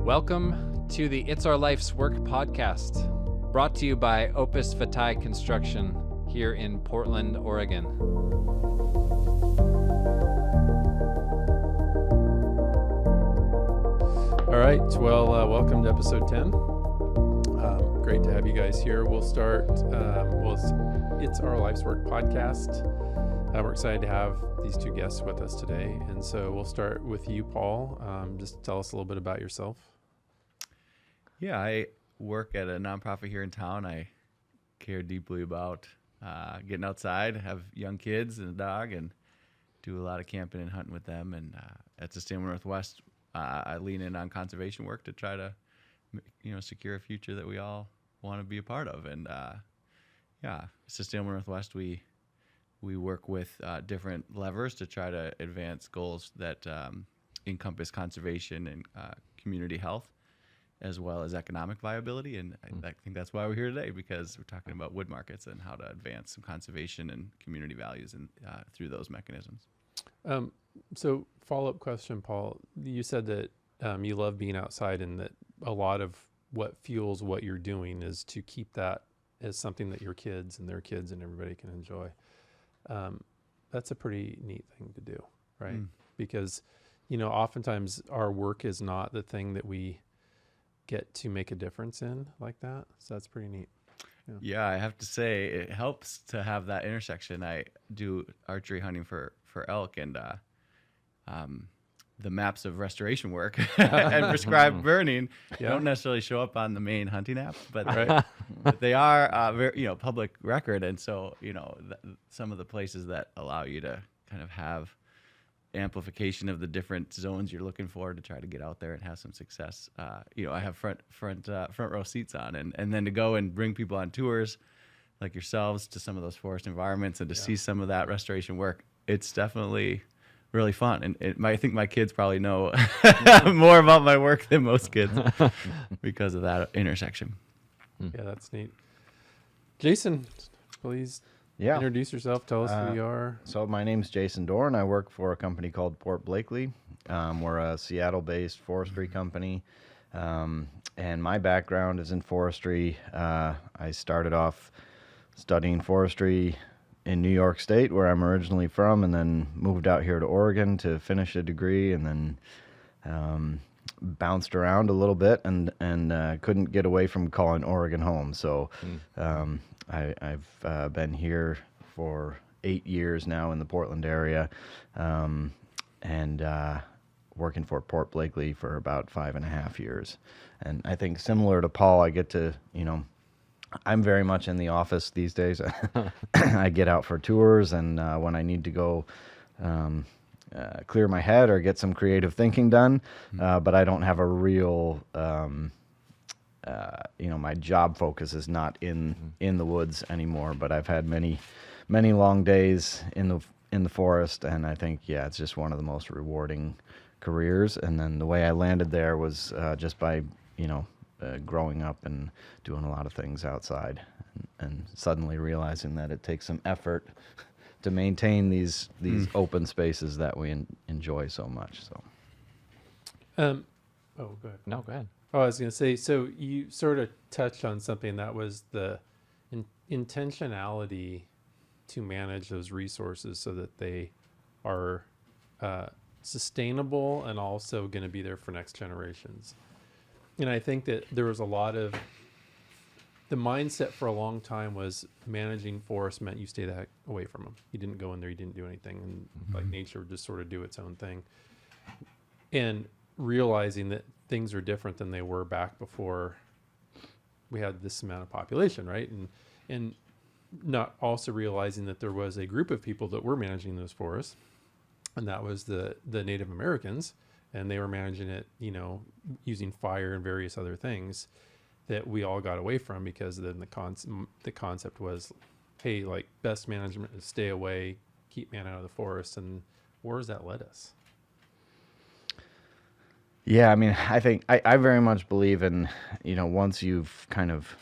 Welcome to the It's Our Life's Work podcast, brought to you by Opus Vitae Construction here in Portland, Oregon. All right, well, welcome to episode 10. Great to have you guys here. We'll start, It's Our Life's Work podcast. We're excited to have these two guests with us today. And so we'll start with you, Paul. Just tell us a little bit about yourself. Yeah, I work at a nonprofit here in town. I care deeply about getting outside, have young kids and a dog, and do a lot of camping and hunting with them. And at Sustainable Northwest, I lean in on conservation work to try to, secure a future that we all want to be a part of. And Sustainable Northwest, we work with different levers to try to advance goals that encompass conservation and community health, as well as economic viability. And I think that's why we're here today, because we're talking about wood markets and how to advance some conservation and community values through those mechanisms. So follow-up question, Paul. You said that you love being outside and that a lot of what fuels what you're doing is to keep that as something that your kids and their kids and everybody can enjoy. That's a pretty neat thing to do, right? Because, oftentimes our work is not the thing that we get to make a difference in like that. So that's pretty neat. Yeah, I have to say it helps to have that intersection. I do archery hunting for elk, and the maps of restoration work and prescribed burning don't necessarily show up on the main hunting apps, but they are very, public record. And so, some of the places that allow you to kind of have amplification of the different zones you're looking for to try to get out there and have some success. I have front row seats on, and then to go and bring people on tours like yourselves to some of those forest environments and to see some of that restoration work. It's definitely really fun. And I think my kids probably know more about my work than most kids because of that intersection. Yeah, that's neat. Jason, please introduce yourself. Tell us who you are. So my name's Jason Dorn. I work for a company called Blakeley. We're a Seattle-based forestry company. And my background is in forestry. I started off studying forestry in New York State, where I'm originally from, and then moved out here to Oregon to finish a degree, and then bounced around a little bit and couldn't get away from calling Oregon home. So I've been here for 8 years now in the Portland area, and working for Port Blakeley for about 5.5 years. And I think similar to Paul, I get to, I'm very much in the office these days. I get out for tours, and when I need to go clear my head or get some creative thinking done, but I don't have a real, my job focus is not in the woods anymore. But I've had many long days in the forest, and I think it's just one of the most rewarding careers. And then the way I landed there was just by growing up and doing a lot of things outside, and suddenly realizing that it takes some effort to maintain these open spaces that we enjoy so much. So, go ahead. No, go ahead. Oh, I was going to say, so you sort of touched on something that was the intentionality to manage those resources so that they are sustainable and also going to be there for next generations. And I think that there was a lot of the mindset for a long time was managing forests meant you stay the heck away from them. You didn't go in there, you didn't do anything, and like nature would just sort of do its own thing. And realizing that things are different than they were back before we had this amount of population, right? And not also realizing that there was a group of people that were managing those forests, and that was the Native Americans. And they were managing it, using fire and various other things that we all got away from, because then the concept was, hey, like, best management is stay away, keep man out of the forest. And where has that led us? Yeah, I mean, I think I very much believe in, once you've kind of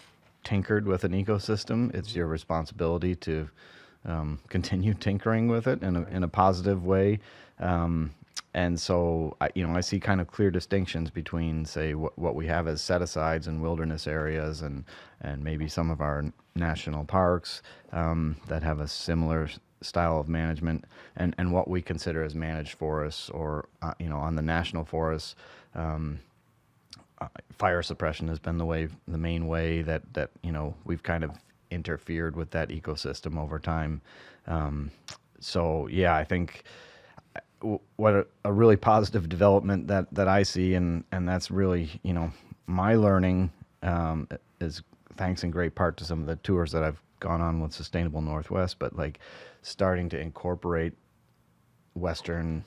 tinkered with an ecosystem, it's your responsibility to continue tinkering with it in a positive way. And so, I see kind of clear distinctions between, say, what we have as set-asides in wilderness areas and maybe some of our national parks that have a similar style of management, and what we consider as managed forests, or, on the national forests, fire suppression has been the main way that we've kind of interfered with that ecosystem over time. So yeah, I think what a really positive development that I see, and that's really my learning is thanks in great part to some of the tours that I've gone on with Sustainable Northwest, but like starting to incorporate Western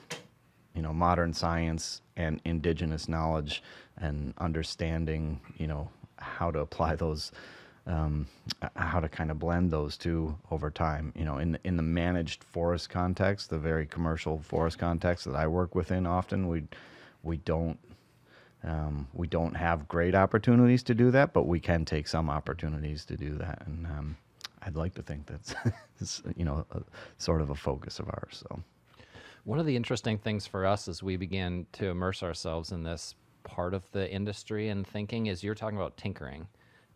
modern science and indigenous knowledge, and understanding, how to apply those, how to kind of blend those two over time. In the managed forest context, the very commercial forest context that I work within, often we don't have great opportunities to do that, but we can take some opportunities to do that, and I'd like to think that's a sort of a focus of ours. So. One of the interesting things for us as we begin to immerse ourselves in this part of the industry and thinking is you're talking about tinkering.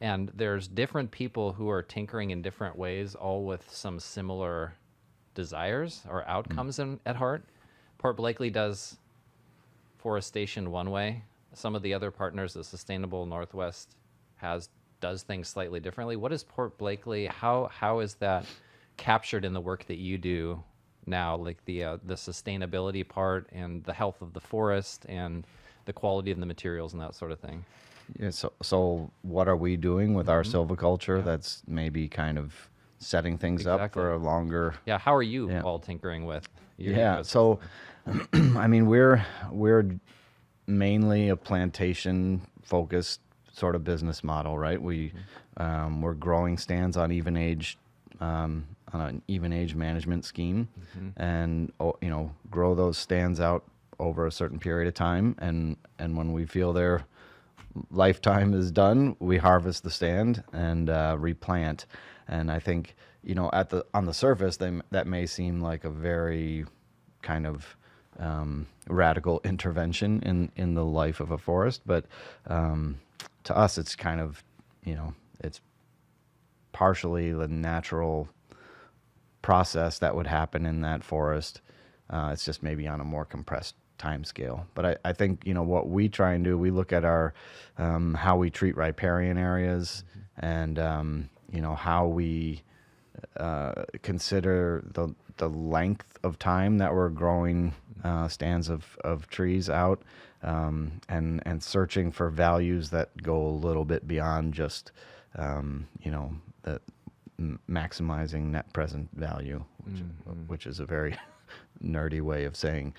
And there's different people who are tinkering in different ways, all with some similar desires or outcomes at heart. Port Blakeley does forestation one way. Some of the other partners, the Sustainable Northwest does things slightly differently. What is Port Blakeley? How is that captured in the work that you do now, like the sustainability part and the health of the forest and the quality of the materials and that sort of thing? Yeah. So what are we doing with our silviculture that's maybe kind of setting things up for a longer? Yeah. How are you all tinkering with? So, I mean, we're mainly a plantation focused sort of business model, right? We're growing stands on an even age management scheme, and grow those stands out over a certain period of time, and when we feel their lifetime is done, we harvest the stand and replant. And I think on the surface, that may seem like a very kind of radical intervention in the life of a forest, but to us, it's kind of it's partially the natural process that would happen in that forest. It's just maybe on a more compressed time scale. But I think what we try and do, we look at our how we treat riparian areas, and how we consider the length of time that we're growing stands of trees out, and searching for values that go a little bit beyond just the maximizing net present value, which is a very nerdy way of saying,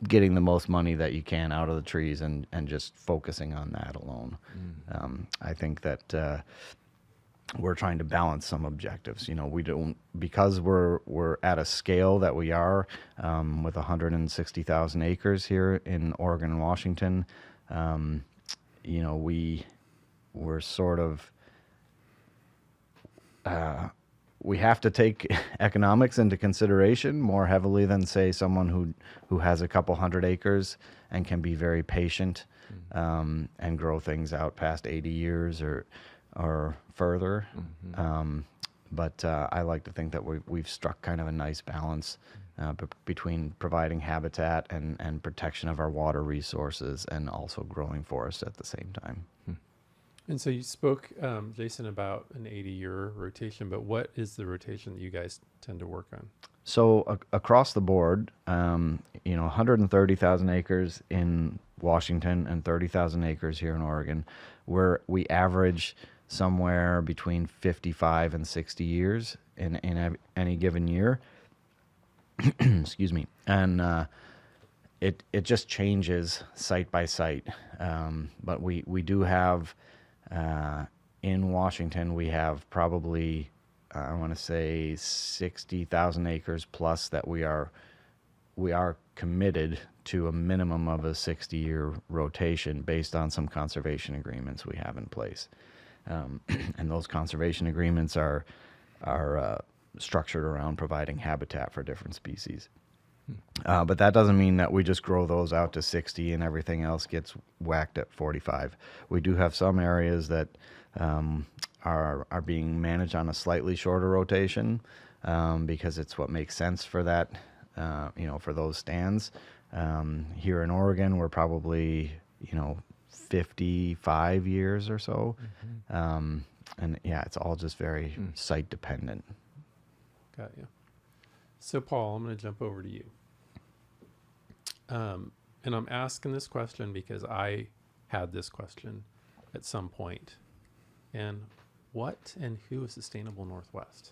getting the most money that you can out of the trees and just focusing on that alone. I think that we're trying to balance some objectives. We don't, because we're at a scale that we are, with 160,000 acres here in Oregon and Washington. We're sort of we have to take economics into consideration more heavily than, say, someone who has a couple hundred acres and can be very patient, and grow things out past 80 years or further. But I like to think that we've struck kind of a nice balance between providing habitat and protection of our water resources, and also growing forests at the same time. And so you spoke, Jason, about an 80-year rotation, but what is the rotation that you guys tend to work on? So across the board, 130,000 acres in Washington and 30,000 acres here in Oregon, where we average somewhere between 55 and 60 years in any given year. Excuse me. And it just changes site by site. But we do have, in Washington, we have probably, I want to say 60,000 acres plus that we are committed to a minimum of a 60-year rotation based on some conservation agreements we have in place. And those conservation agreements are structured around providing habitat for different species. But that doesn't mean that we just grow those out to 60 and everything else gets whacked at 45. We do have some areas that are being managed on a slightly shorter rotation because it's what makes sense for that, for those stands. Here in Oregon, we're probably, 55 years or so. And yeah, it's all just very site dependent. Got you. So Paul, I'm going to jump over to you. And I'm asking this question because I had this question at some point. And what and who is Sustainable Northwest?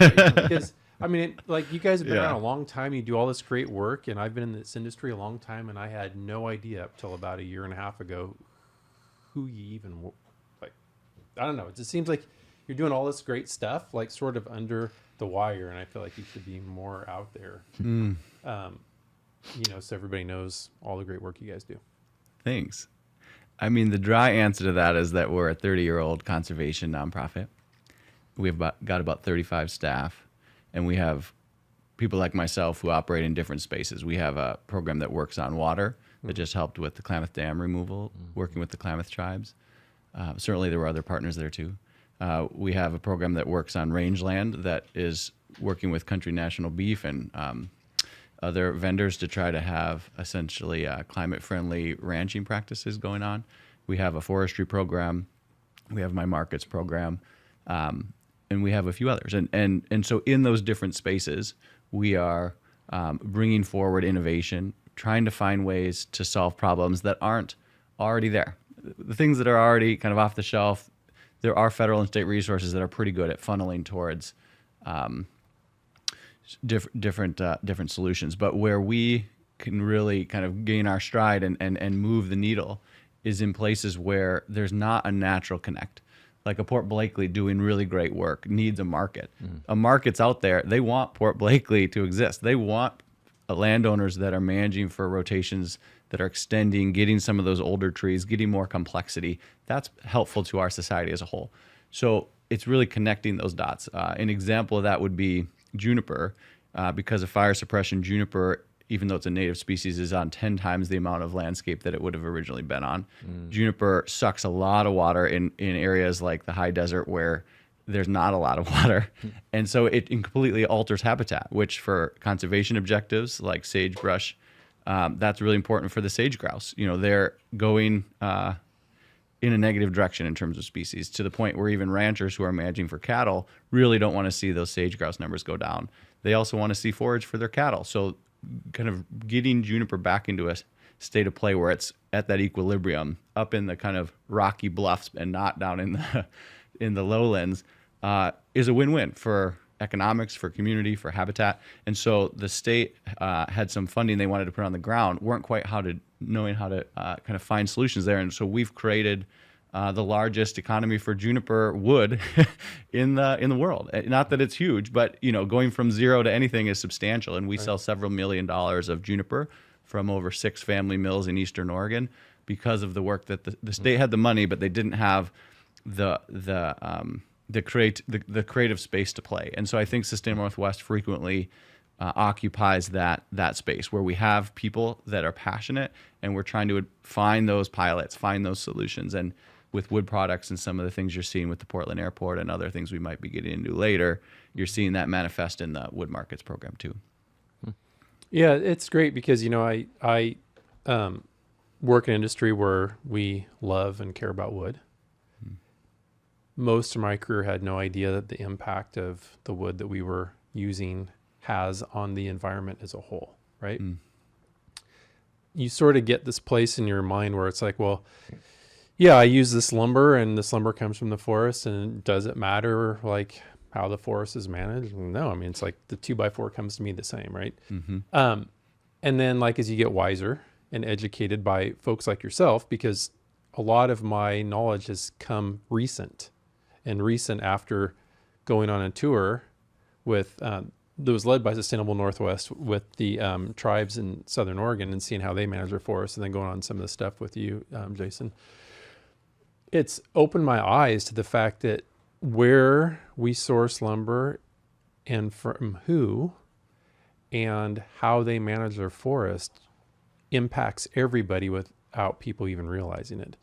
Right? Because, I mean, like you guys have been around a long time. You do all this great work. And I've been in this industry a long time. And I had no idea up till about a year and a half ago who you even, like, I don't know. It just seems like you're doing all this great stuff, like sort of under the wire. And I feel like you should be more out there. So everybody knows all the great work you guys do. Thanks. I mean, the dry answer to that is that we're a 30-year-old conservation nonprofit. We've got about 35 staff, and we have people like myself who operate in different spaces. We have a program that works on water that just helped with the Klamath Dam removal, working with the Klamath tribes. Certainly there were other partners there too. We have a program that works on rangeland that is working with Country National Beef and other vendors to try to have essentially climate-friendly ranching practices going on. We have a forestry program. We have my markets program. And we have a few others. And so in those different spaces, we are bringing forward innovation, trying to find ways to solve problems that aren't already there. The things that are already kind of off the shelf, there are federal and state resources that are pretty good at funneling towards different solutions. But where we can really kind of gain our stride and move the needle is in places where there's not a natural connect. Like a Port Blakeley doing really great work needs a market. A market's out there. They want Port Blakeley to exist. They want landowners that are managing for rotations that are extending, getting some of those older trees, getting more complexity. That's helpful to our society as a whole. So it's really connecting those dots. An example of that would be juniper. Because of fire suppression, juniper, even though it's a native species, is on 10 times the amount of landscape that it would have originally been on. Juniper sucks a lot of water in areas like the high desert where there's not a lot of water. And so it completely alters habitat, which for conservation objectives like sagebrush, that's really important for the sage grouse. They're going in a negative direction in terms of species, to the point where even ranchers who are managing for cattle really don't want to see those sage grouse numbers go down. They also want to see forage for their cattle. So kind of getting juniper back into a state of play where it's at that equilibrium up in the kind of rocky bluffs and not down in the lowlands is a win-win for economics, for community, for habitat. And so the state had some funding they wanted to put on the ground, weren't quite knowing how to kind of find solutions there. And so we've created the largest economy for juniper wood in the world. Not that it's huge, but going from zero to anything is substantial. And we sell several $1 million of juniper from over 6 family mills in Eastern Oregon because of the work that the state had the money, but they didn't have the creative space to play. And so I think Sustainable Northwest frequently occupies that space where we have people that are passionate, and we're trying to find those pilots, find those solutions. And with wood products and some of the things you're seeing with the Portland Airport and other things we might be getting into later, you're seeing that manifest in the wood markets program too. Yeah, it's great because, I work in an industry where we love and care about wood. Most of my career had no idea that the impact of the wood that we were using has on the environment as a whole, right? You sort of get this place in your mind where it's like, well, yeah, I use this lumber and this lumber comes from the forest, and does it matter like how the forest is managed? No, I mean, it's like the 2x4 comes to me the same, right? And then like as you get wiser and educated by folks like yourself, because a lot of my knowledge has come recent after going on a tour with that was led by Sustainable Northwest with the tribes in Southern Oregon, and seeing how they manage their forests, and then going on some of the stuff with you, Jason. It's opened my eyes to the fact that where we source lumber and from who and how they manage their forest impacts everybody without people even realizing it.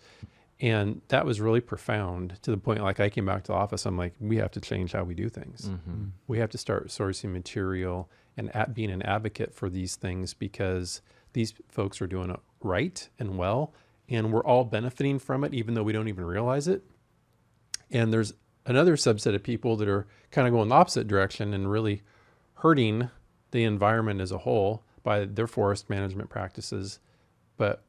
And that was really profound, to the point, like, I came back to the office, I'm like, we have to change how we do things. We have to start sourcing material and being an advocate for these things, because these folks are doing it right and well, and we're all benefiting from it, even though we don't even realize it. And there's another subset of people that are kind of going the opposite direction and really hurting the environment as a whole by their forest management practices. But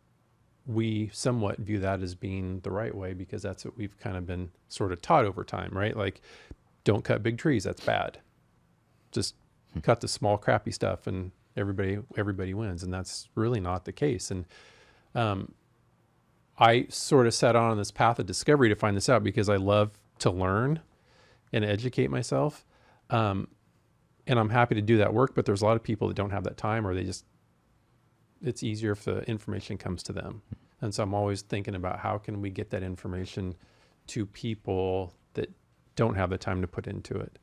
we somewhat view that as being the right way, because that's what we've kind of been sort of taught over time, right? Like, don't cut big trees, that's bad. Just cut the small crappy stuff and everybody wins. And that's really not the case. And I sort of set on this path of discovery to find this out, because I love to learn and educate myself. And I'm happy to do that work, but there's a lot of people that don't have that time, or it's easier if the information comes to them. And so I'm always thinking about, how can we get that information to people that don't have the time to put into it.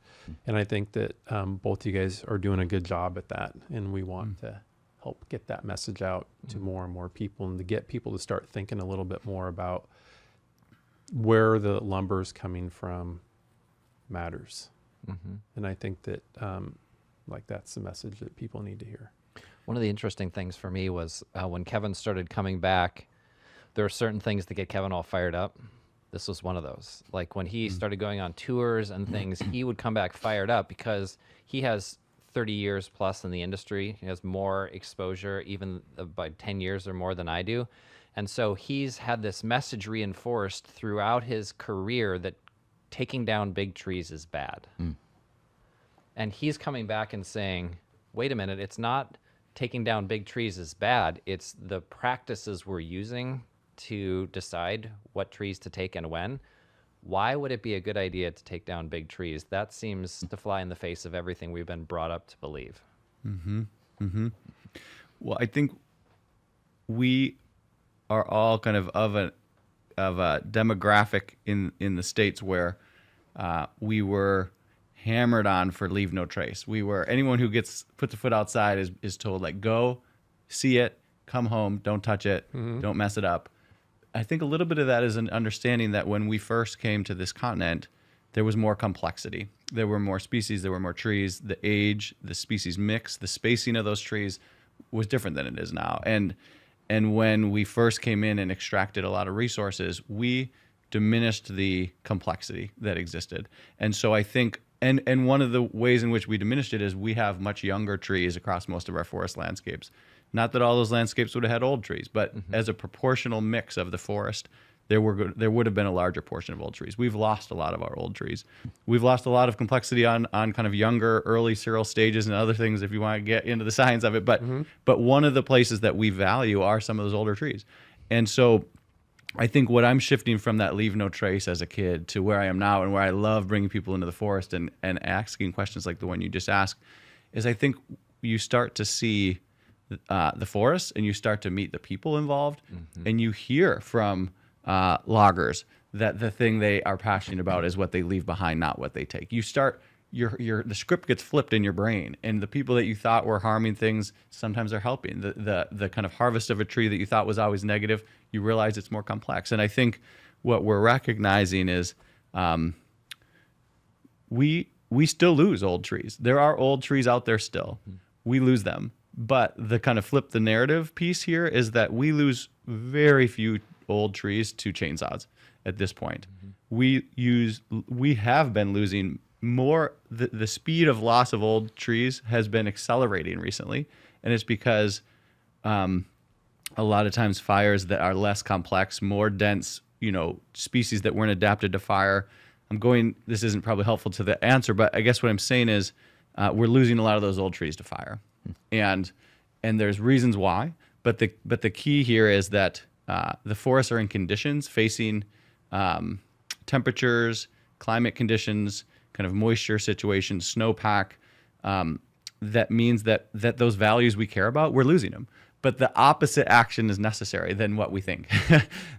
And I think that both you guys are doing a good job at that. And we want to help get that message out to more and more people, and to get people to start thinking a little bit more about where the lumber is coming from matters. And I think that like, that's the message that people need to hear. One of the interesting things for me was when Kevin started coming back, there were certain things that get Kevin all fired up. This was one of those. Like, when he started going on tours and things, he would come back fired up, because he has 30 years plus in the industry. He has more exposure, even by 10 years or more than I do. And so he's had this message reinforced throughout his career that taking down big trees is bad. And he's coming back and saying, wait a minute, it's not taking down big trees is bad. It's the practices we're using to decide what trees to take and when. Why would it be a good idea to take down big trees? That seems to fly in the face of everything we've been brought up to believe. Well, I think we are all kind of a demographic in the States where we were hammered on for leave no trace. Anyone who puts a foot outside is told, like, go, see it, come home, don't touch it, don't mess it up. I think a little bit of that is an understanding that when we first came to this continent, there was more complexity. There were more species, there were more trees, the age, the species mix, the spacing of those trees was different than it is now. And when we first came in and extracted a lot of resources, we diminished the complexity that existed. And so I think, and one of the ways in which we diminished it is we have much younger trees across most of our forest landscapes. Not that all those landscapes would have had old trees, but as a proportional mix of the forest, there would have been a larger portion of old trees. We've lost a lot of our old trees. We've lost a lot of complexity on kind of younger, early cereal stages and other things, if you want to get into the science of it. But one of the places that we value are some of those older trees. And so I think what I'm shifting from that leave no trace as a kid to where I am now, and where I love bringing people into the forest and asking questions like the one you just asked, is I think you start to see the forest, and you start to meet the people involved, and you hear from loggers that the thing they are passionate about is what they leave behind, not what they take. You start the script gets flipped in your brain, and the people that you thought were harming things sometimes are helping. The kind of harvest of a tree that you thought was always negative, you realize it's more complex. And I think what we're recognizing is we still lose old trees. There are old trees out there still. We lose them. But the kind of flip the narrative piece here is that we lose very few old trees to chainsaws at this point. We have been losing more. The speed of loss of old trees has been accelerating recently, and it's because a lot of times fires that are less complex, more dense, species that weren't adapted to fire. This isn't probably helpful to the answer, but I guess what I'm saying is we're losing a lot of those old trees to fire. And there's reasons why, but the key here is that the forests are in conditions facing temperatures, climate conditions, kind of moisture situations, snowpack. That means that those values we care about, we're losing them. But the opposite action is necessary than what we think.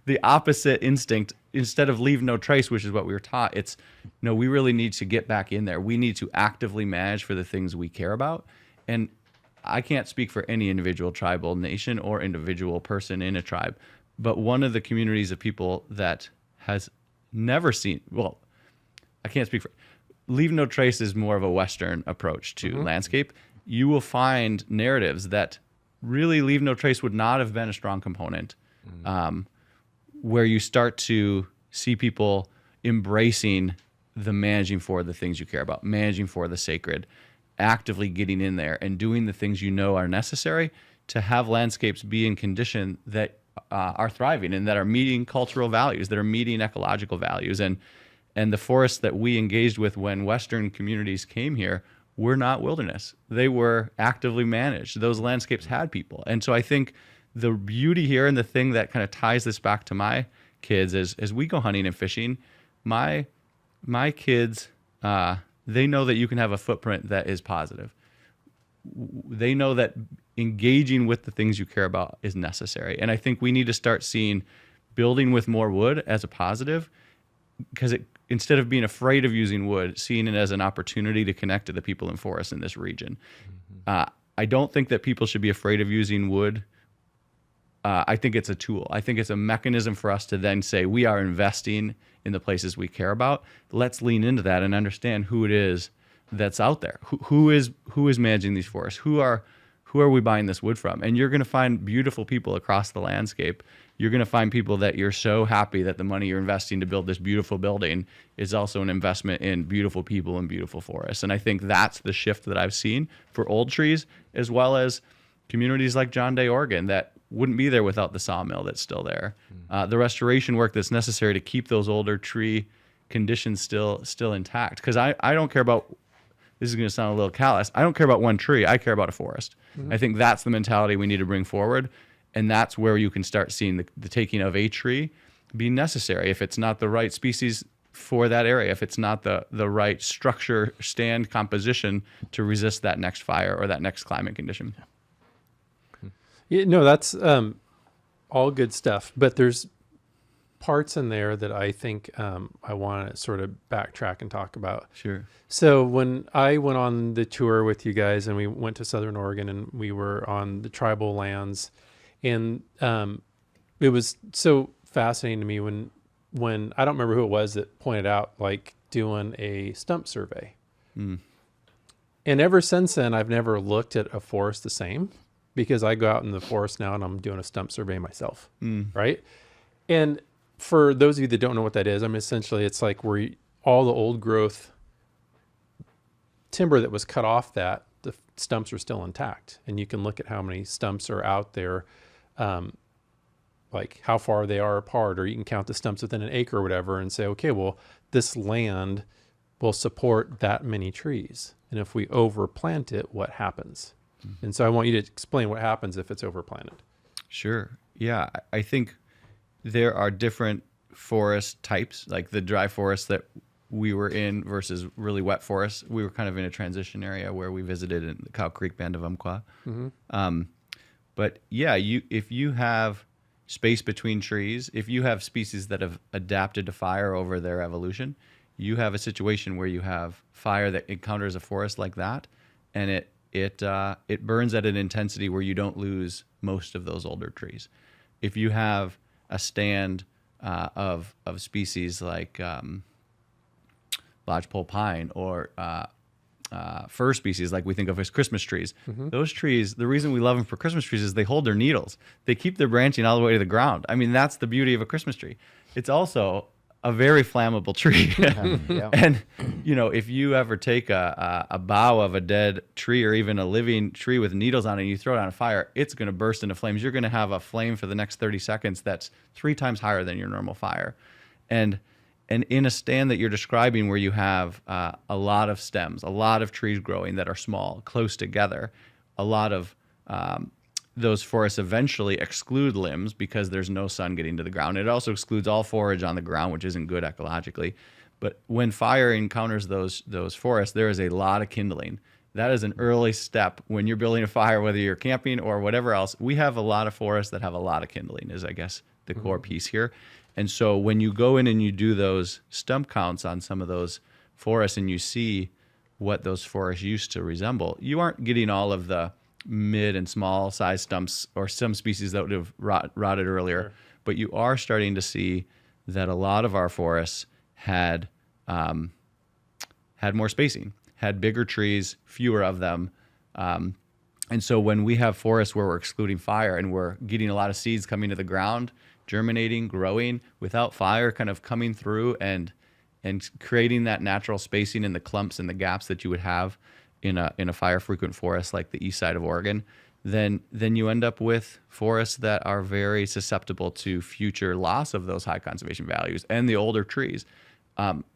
The opposite instinct, instead of leave no trace, which is what we were taught, it's we really need to get back in there. We need to actively manage for the things we care about. And I can't speak for any individual tribal nation or individual person in a tribe, but one of the communities of people that has never seen, well, I can't speak for, Leave No Trace is more of a Western approach to landscape. You will find narratives that really Leave No Trace would not have been a strong component, where you start to see people embracing the managing for the things you care about, managing for the sacred, actively getting in there and doing the things you know are necessary to have landscapes be in condition that are thriving and that are meeting cultural values, that are meeting ecological values. And the forests that we engaged with when Western communities came here were not wilderness. They were actively managed. Those landscapes had people. And so I think the beauty here, and the thing that kind of ties this back to my kids, is as we go hunting and fishing, my kids, they know that you can have a footprint that is positive. They know that engaging with the things you care about is necessary. And I think we need to start seeing building with more wood as a positive, because instead of being afraid of using wood, seeing it as an opportunity to connect to the people in forests in this region. I don't think that people should be afraid of using wood. I think it's a tool. I think it's a mechanism for us to then say, we are investing in the places we care about. Let's lean into that and understand who it is that's out there. Who is managing these forests? Who are we buying this wood from? And you're going to find beautiful people across the landscape. You're going to find people that you're so happy that the money you're investing to build this beautiful building is also an investment in beautiful people and beautiful forests. And I think that's the shift that I've seen for old trees, as well as communities like John Day, Oregon, that wouldn't be there without the sawmill that's still there. The restoration work that's necessary to keep those older tree conditions still intact. Because I don't care about, this is going to sound a little callous, I don't care about one tree, I care about a forest. I think that's the mentality we need to bring forward. And that's where you can start seeing the taking of a tree be necessary. If it's not the right species for that area, if it's not the right structure, stand, composition to resist that next fire or that next climate condition. Yeah, no, that's all good stuff. But there's parts in there that I think I want to sort of backtrack and talk about. Sure. So when I went on the tour with you guys and we went to Southern Oregon and we were on the tribal lands, and it was so fascinating to me when I don't remember who it was that pointed out, like, doing a stump survey. And ever since then, I've never looked at a forest the same, because I go out in the forest now and I'm doing a stump survey myself, right? And for those of you that don't know what that is, essentially it's like where all the old growth timber that was cut off, that the stumps are still intact, and you can look at how many stumps are out there, like how far they are apart, or you can count the stumps within an acre or whatever and say, okay, well, this land will support that many trees, and if we overplant it, what happens? And so I want you to explain what happens if it's overplanted. Sure. Yeah, I think there are different forest types, like the dry forest that we were in versus really wet forests. We were kind of in a transition area where we visited in the Cow Creek Band of Umpqua. But yeah, if you have space between trees, if you have species that have adapted to fire over their evolution, you have a situation where you have fire that encounters a forest like that, and it burns at an intensity where you don't lose most of those older trees. If you have a stand of species like lodgepole pine or fir species like we think of as Christmas trees, those trees, the reason we love them for Christmas trees is they hold their needles. They keep their branching all the way to the ground. That's the beauty of a Christmas tree. It's also a very flammable tree. And, if you ever take a bough of a dead tree or even a living tree with needles on it and you throw it on a fire, it's going to burst into flames. You're going to have a flame for the next 30 seconds that's 3 times higher than your normal fire. And in a stand that you're describing where you have a lot of stems, a lot of trees growing that are small, close together, a lot of those forests eventually exclude limbs because there's no sun getting to the ground. It also excludes all forage on the ground, which isn't good ecologically. But when fire encounters those forests, there is a lot of kindling. That is an early step when you're building a fire, whether you're camping or whatever else. We have a lot of forests that have a lot of kindling, is I guess the core piece here. And so when you go in and you do those stump counts on some of those forests and you see what those forests used to resemble, you aren't getting all of the mid and small size stumps or some species that would have rotted earlier. Sure. But you are starting to see that a lot of our forests had more spacing, had bigger trees, fewer of them. And so when we have forests where we're excluding fire and we're getting a lot of seeds coming to the ground, germinating, growing without fire kind of coming through and creating that natural spacing in the clumps and the gaps that you would have in a fire frequent forest like the east side of Oregon, then you end up with forests that are very susceptible to future loss of those high conservation values and the older trees.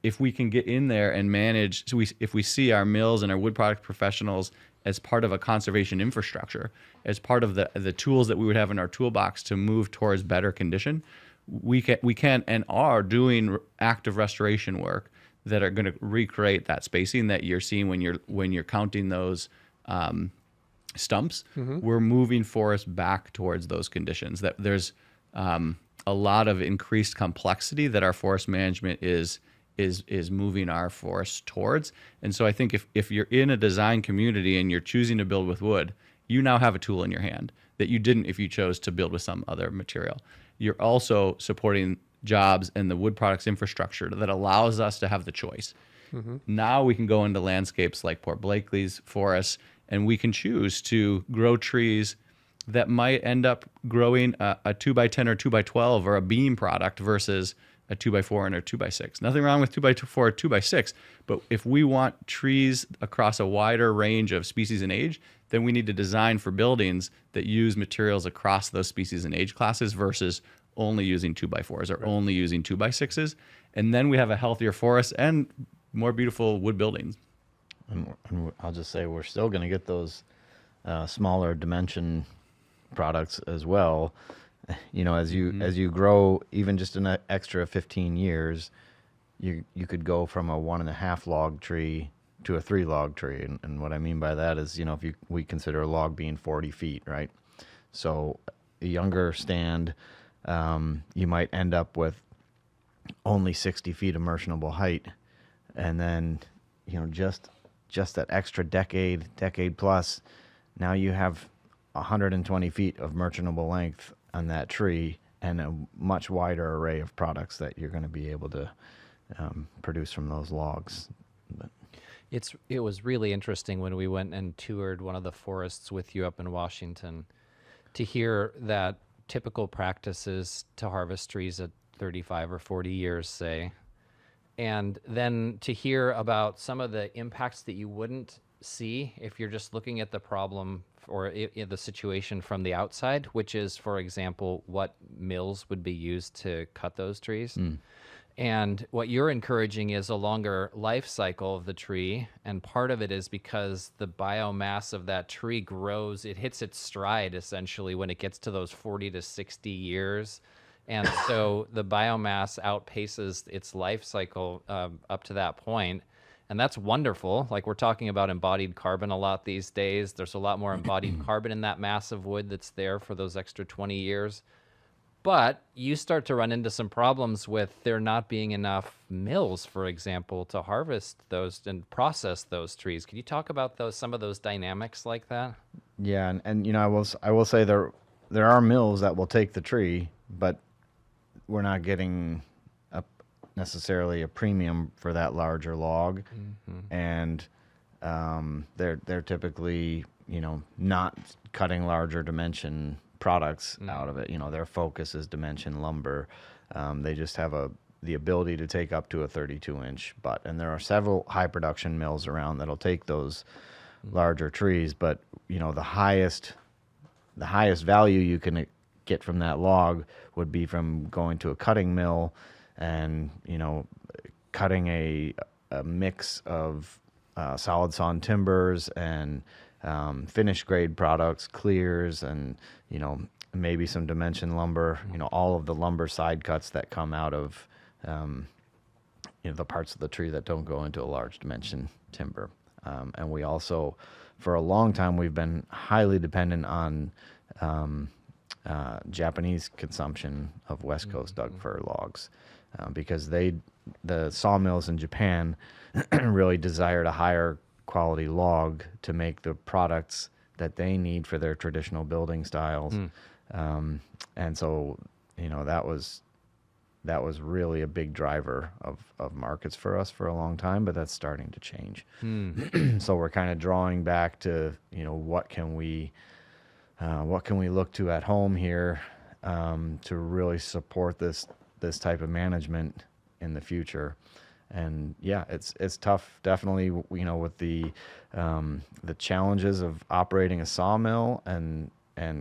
If we can get in there and manage, so if we see our mills and our wood product professionals as part of a conservation infrastructure, as part of the tools that we would have in our toolbox to move towards better condition, we can and are doing active restoration work that are going to recreate that spacing that you're seeing when you're counting those stumps. We're moving forests back towards those conditions. That there's a lot of increased complexity that our forest management is moving our forests towards. And so I think if you're in a design community and you're choosing to build with wood, you now have a tool in your hand that you didn't if you chose to build with some other material. You're also supporting jobs and the wood products infrastructure that allows us to have the choice. Now we can go into landscapes like Port Blakeley's forests, and we can choose to grow trees that might end up growing a 2x10 or 2x12 or a beam product versus a 2x4 and a 2x6. Nothing wrong with 2x4 or 2x6, but if we want trees across a wider range of species and age, then we need to design for buildings that use materials across those species and age classes versus only using 2x4s or only using 2x6s. And then we have a healthier forest and more beautiful wood buildings. And I'll just say we're still going to get those smaller dimension products as well. You know, as you grow, even just an extra 15 years, you could go from a 1.5 log tree to a 3 log tree. And what I mean by that is, you know, we consider a log being 40 feet, right? So a younger stand, you might end up with only 60 feet of merchantable height. And then, you know, just that extra decade plus, now you have 120 feet of merchantable length on that tree and a much wider array of products that you're going to be able to produce from those logs. But It was really interesting when we went and toured one of the forests with you up in Washington to hear that typical practices to harvest trees at 35 or 40 years, say, and then to hear about some of the impacts that you wouldn't see if you're just looking at the problem or the situation from the outside, which is, for example, what mills would be used to cut those trees. And what you're encouraging is a longer life cycle of the tree, and part of it is because the biomass of that tree grows, it hits its stride essentially when it gets to those 40 to 60 years. And so the biomass outpaces its life cycle up to that point. And that's wonderful. Like, we're talking about embodied carbon a lot these days. There's a lot more embodied carbon in that mass of wood that's there for those extra 20 years. But you start to run into some problems with there not being enough mills, for example, to harvest those and process those trees. Can you talk about some of those dynamics like that? yeah, and you know, I will say there are mills that will take the tree, but we're not getting necessarily a premium for that larger log, and they're typically, you know, not cutting larger dimension products out of it. You know, their focus is dimension lumber. They just have the ability to take up to a 32-inch butt, and there are several high production mills around that'll take those larger trees. But you know, the highest value you can get from that log would be from going to a cutting mill and, you know, cutting a mix of solid sawn timbers and finished grade products, clears, and, you know, maybe some dimension lumber, you know, all of the lumber side cuts that come out of, you know, the parts of the tree that don't go into a large dimension timber. And we also, for a long time, we've been highly dependent on Japanese consumption of West Coast Doug fir logs, because the sawmills in Japan really desired a higher quality log to make the products that they need for their traditional building styles. And so, you know, that was really a big driver of markets for us for a long time, but that's starting to change. So we're kind of drawing back to, you know, what can we look to at home here to really support this type of management in the future. And yeah, it's tough, definitely, you know, with the challenges of operating a sawmill and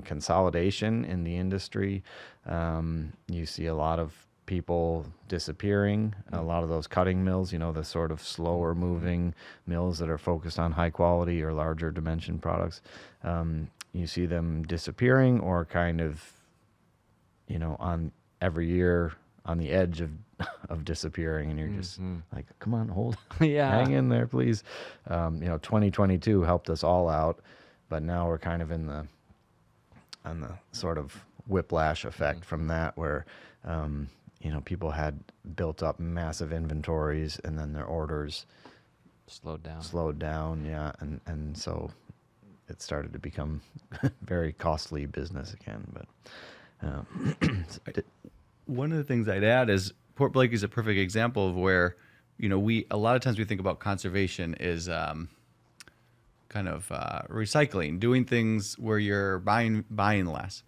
consolidation in the industry. You see a lot of people disappearing, a lot of those cutting mills, you know, the sort of slower moving mills that are focused on high quality or larger dimension products. You see them disappearing or kind of, you know, on every year on the edge of disappearing, and you're just like, come on, hold, hang in there, please. You know, 2022 helped us all out, but now we're kind of on the sort of whiplash effect from that, where you know, people had built up massive inventories and then their orders slowed down, yeah, and so it started to become very costly business again. But one of the things I'd add is Port Blakeley is a perfect example of where, you know, a lot of times we think about conservation is kind of recycling, doing things where you're buying less.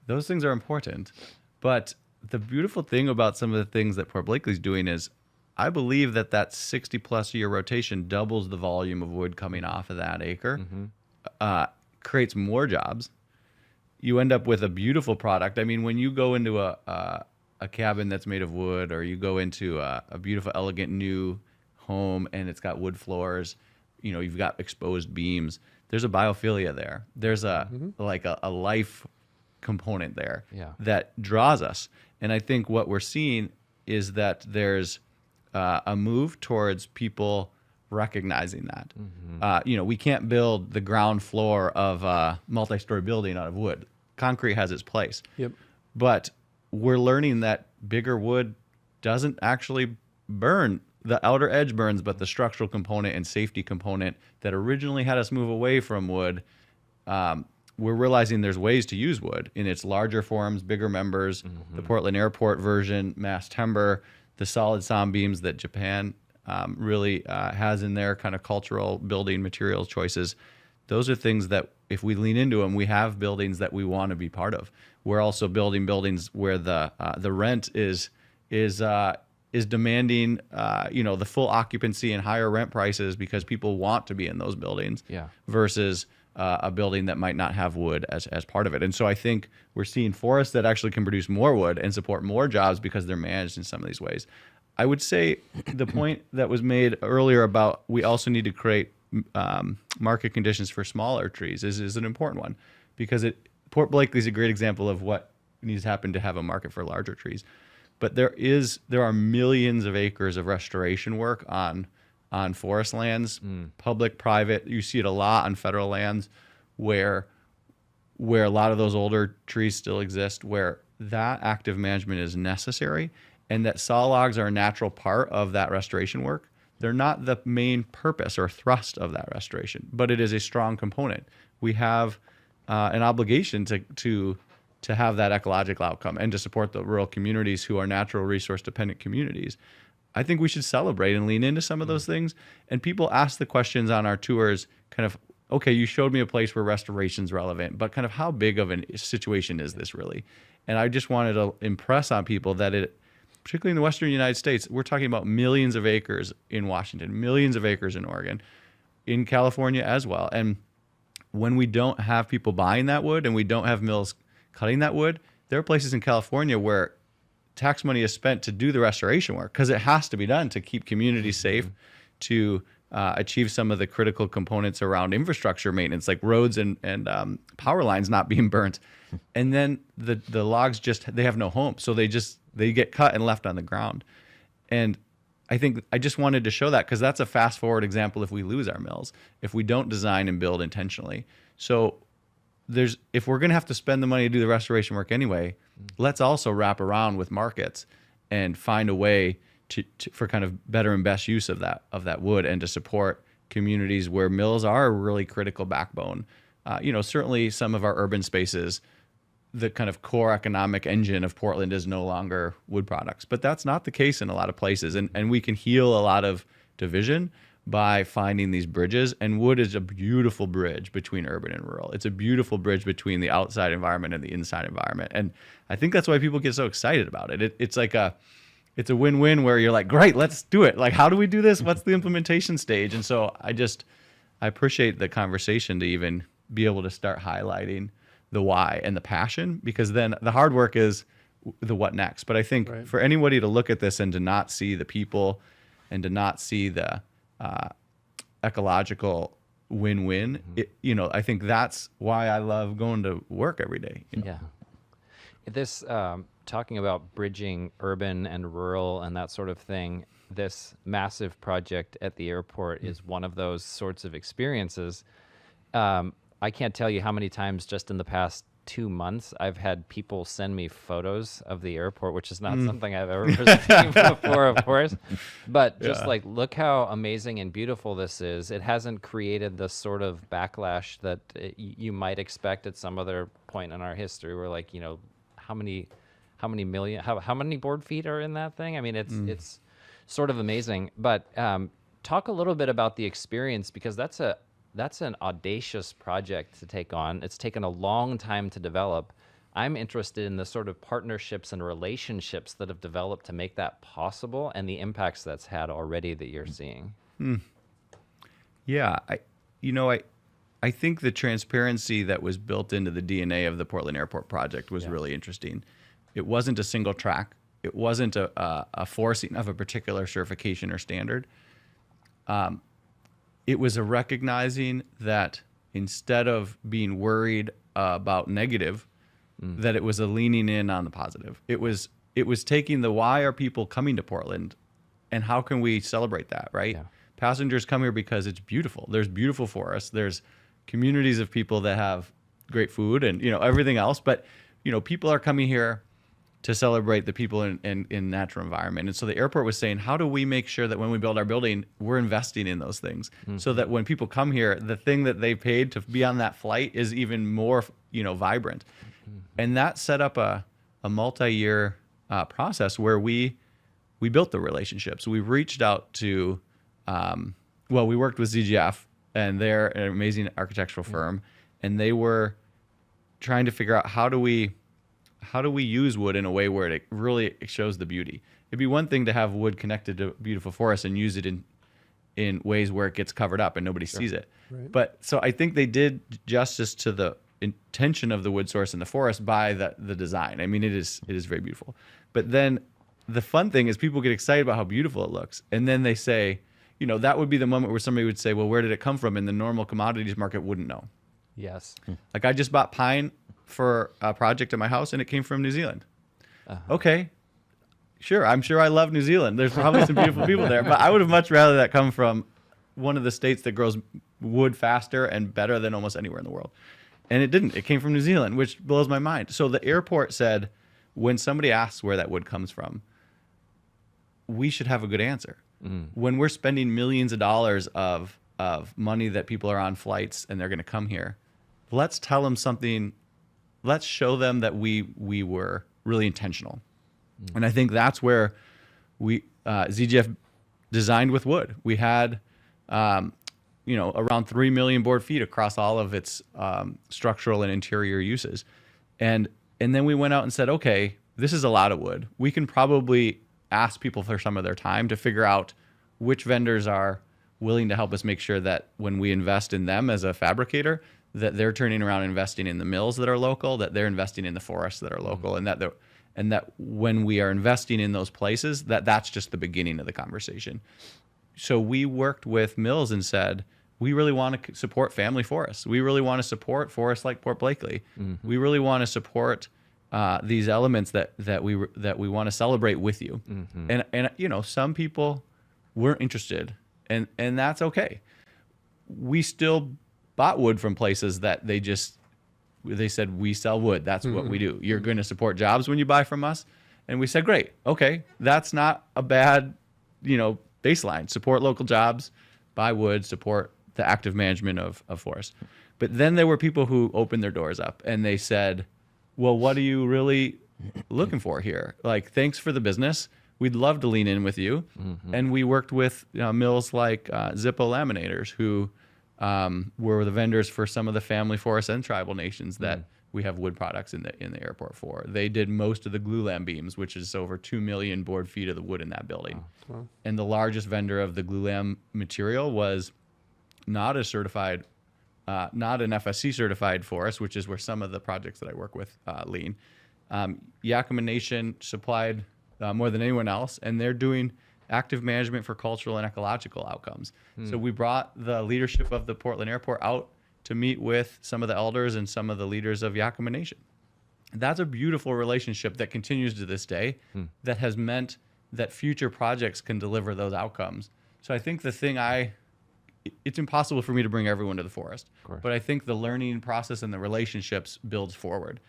Those things are important, but the beautiful thing about some of the things that Port Blakeley's doing is, I believe that 60+ year rotation doubles the volume of wood coming off of that acre, creates more jobs. You end up with a beautiful product. I mean, when you go into a cabin that's made of wood, or you go into a beautiful, elegant new home and it's got wood floors, you know, you've got exposed beams. There's a biophilia there. There's a life component there that draws us. And I think what we're seeing is that there's a move towards people recognizing that. You know, we can't build the ground floor of a multi-story building out of wood. Concrete has its place. But we're learning that bigger wood doesn't actually burn. The outer edge burns, but the structural component and safety component that originally had us move away from wood, we're realizing there's ways to use wood in its larger forms, bigger members, the Portland Airport version, mass timber, the solid sawn beams that Japan really has in their kind of cultural building materials choices. Those are things that if we lean into them, we have buildings that we want to be part of. We're also building buildings where the rent is demanding you know, the full occupancy and higher rent prices because people want to be in those buildings. Versus a building that might not have wood as part of it. And so I think we're seeing forests that actually can produce more wood and support more jobs because they're managed in some of these ways. I would say the point that was made earlier about we also need to create market conditions for smaller trees is an important one, because Port Blakeley is a great example of what needs to happen to have a market for larger trees. But there are millions of acres of restoration work on forest lands, public, private. You see it a lot on federal lands where a lot of those older trees still exist, where that active management is necessary, and that saw logs are a natural part of that restoration work. They're not the main purpose or thrust of that restoration, but it is a strong component. We have an obligation to have that ecological outcome and to support the rural communities who are natural resource dependent communities. I think we should celebrate and lean into some of those things. And people ask the questions on our tours, kind of, okay, you showed me a place where restoration's relevant, but kind of how big of a situation is this really? And I just wanted to impress on people that particularly in the Western United States, we're talking about millions of acres in Washington, millions of acres in Oregon, in California as well. And when we don't have people buying that wood and we don't have mills cutting that wood, there are places in California where tax money is spent to do the restoration work because it has to be done to keep communities safe, to achieve some of the critical components around infrastructure maintenance, like roads and power lines not being burnt. And then the logs they have no home. So they get cut and left on the ground. And I think I just wanted to show that because that's a fast forward example if we lose our mills, if we don't design and build intentionally. So if we're going to have to spend the money to do the restoration work anyway, let's also wrap around with markets and find a way for kind of better and best use of that wood, and to support communities where mills are a really critical backbone certainly some of our urban spaces, the kind of core economic engine of Portland is no longer wood products. But that's not the case in a lot of places. And we can heal a lot of division by finding these bridges. And wood is a beautiful bridge between urban and rural. It's a beautiful bridge between the outside environment and the inside environment. And I think that's why people get so excited about it. It's like it's a win-win where you're like, great, let's do it. Like, how do we do this? What's the implementation stage? And so I appreciate the conversation to even be able to start highlighting the why and the passion, because then the hard work is the what next. But I think for anybody to look at this and to not see the people and to not see the ecological win-win, I think that's why I love going to work every day. Yeah. This, talking about bridging urban and rural and that sort of thing, this massive project at the airport is one of those sorts of experiences. I can't tell you how many times just in the past 2 months I've had people send me photos of the airport, which is not something I've ever received before, of course. But just like, look how amazing and beautiful this is. It hasn't created the sort of backlash that you might expect at some other point in our history where, like, how many board feet are in that thing? I mean, it's sort of amazing. But talk a little bit about the experience, because that's an audacious project to take on. It's taken a long time to develop. I'm interested in the sort of partnerships and relationships that have developed to make that possible and the impacts that's had already that you're seeing. Yeah, I think the transparency that was built into the DNA of the Portland Airport project was really interesting. It wasn't a single track. It wasn't a forcing of a particular certification or standard. It was a recognizing that instead of being worried about negative, that it was a leaning in on the positive. It was taking the why are people coming to Portland and how can we celebrate that, right? Yeah. Passengers come here because it's beautiful. There's beautiful forests. There's communities of people that have great food and everything else. But people are coming here to celebrate the people in natural environment. And so the airport was saying, how do we make sure that when we build our building, we're investing in those things so that when people come here, the thing that they paid to be on that flight is even more, vibrant. And that set up a multi-year process where we built the relationships. We reached out to, we worked with ZGF, and they're an amazing architectural firm, and they were trying to figure out how do we use wood in a way where it really shows the beauty. It'd be one thing to have wood connected to beautiful forests and use it in ways where it gets covered up and nobody sees it. Right. But so I think they did justice to the intention of the wood source in the forest by the design. I mean, it is very beautiful. But then the fun thing is people get excited about how beautiful it looks. And then they say, that would be the moment where somebody would say, well, where did it come from? And the normal commodities market wouldn't know. Yes. Like I just bought pine for a project at my house and it came from New Zealand. Okay, sure. I'm sure I love New Zealand. There's probably some beautiful people there, but I would have much rather that come from one of the states that grows wood faster and better than almost anywhere in the world. And it didn't. It came from New Zealand, which blows my mind. So the airport said, when somebody asks where that wood comes from, we should have a good answer. When we're spending millions of dollars of money that people are on flights and they're going to come here, let's tell them something. Let's show them that we were really intentional. And I think that's where ZGF designed with wood. We had, around 3 million board feet across all of its structural and interior uses. And then we went out and said, okay, this is a lot of wood. We can probably ask people for some of their time to figure out which vendors are willing to help us make sure that when we invest in them as a fabricator, that they're turning around and investing in the mills that are local, that they're investing in the forests that are local, and that when we are investing in those places, that's just the beginning of the conversation. So we worked with mills and said, we really want to support family forests. We really want to support forests like Port Blakeley. We really want to support these elements that we want to celebrate with you. And some people weren't interested, and that's okay. We still bought wood from places that they said, we sell wood. That's what we do. You're going to support jobs when you buy from us. And we said, great. Okay. That's not a bad, baseline. Support local jobs, buy wood, support the active management of forests. But then there were people who opened their doors up and they said, well, what are you really looking for here? Like, thanks for the business. We'd love to lean in with you. And we worked with mills like Zippo Laminators, who were the vendors for some of the family forests and tribal nations that we have wood products in the airport for. They did most of the glulam beams, which is over 2 million board feet of the wood in that building. Wow. And the largest vendor of the glulam material was not a certified, not an FSC certified forest, which is where some of the projects that I work with lean. Yakima Nation supplied more than anyone else, and they're doing active management for cultural and ecological outcomes. So we brought the leadership of the Portland Airport out to meet with some of the elders and some of the leaders of Yakima Nation. That's a beautiful relationship that continues to this day that has meant that future projects can deliver those outcomes. So I think the thing it's impossible for me to bring everyone to the forest, but I think the learning process and the relationships builds forward.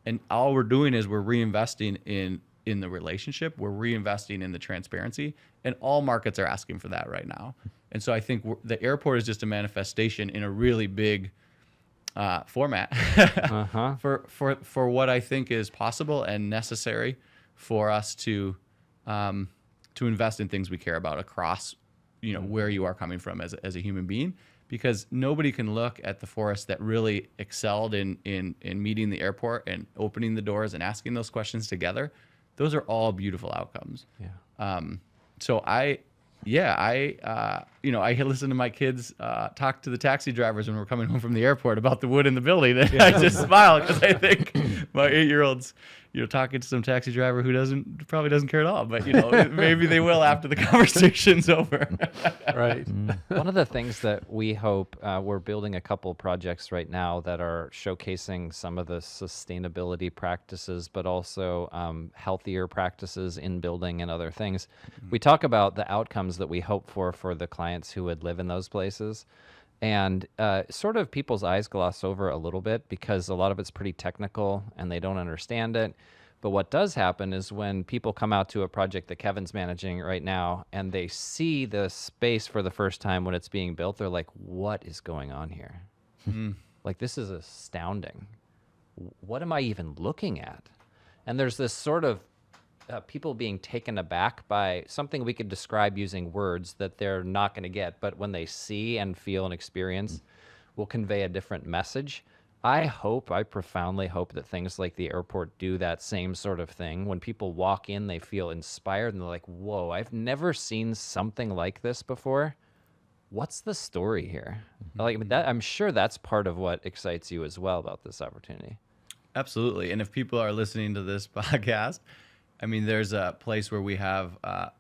And all we're doing is we're reinvesting in the relationship, we're reinvesting in the transparency, and all markets are asking for that right now. And so I think the airport is just a manifestation in a really big format for what I think is possible and necessary for us to invest in things we care about across, where you are coming from as a human being, because nobody can look at the forest that really excelled in meeting the airport and opening the doors and asking those questions together. Those are all beautiful outcomes. Yeah. So I listen to my kids talk to the taxi drivers when we're coming home from the airport about the wood in the building, and I just smile because I think my 8-year-old's talking to some taxi driver who probably doesn't care at all, but maybe they will after the conversation's over. Right. One of the things that we hope, we're building a couple projects right now that are showcasing some of the sustainability practices, but also healthier practices in building and other things. We talk about the outcomes that we hope for the clients who would live in those places. And sort of people's eyes gloss over a little bit because a lot of it's pretty technical and they don't understand it. But what does happen is when people come out to a project that Kevin's managing right now and they see the space for the first time when it's being built, they're like, what is going on here? Like, this is astounding. What am I even looking at? And there's this sort of people being taken aback by something we could describe using words that they're not going to get, but when they see and feel and experience will convey a different message. I profoundly hope that things like the airport do that same sort of thing. When people walk in, they feel inspired and they're like, whoa, I've never seen something like this before. What's the story here? Like that, I'm sure that's part of what excites you as well about this opportunity. Absolutely. And if people are listening to this podcast, I mean, there's a place where we have a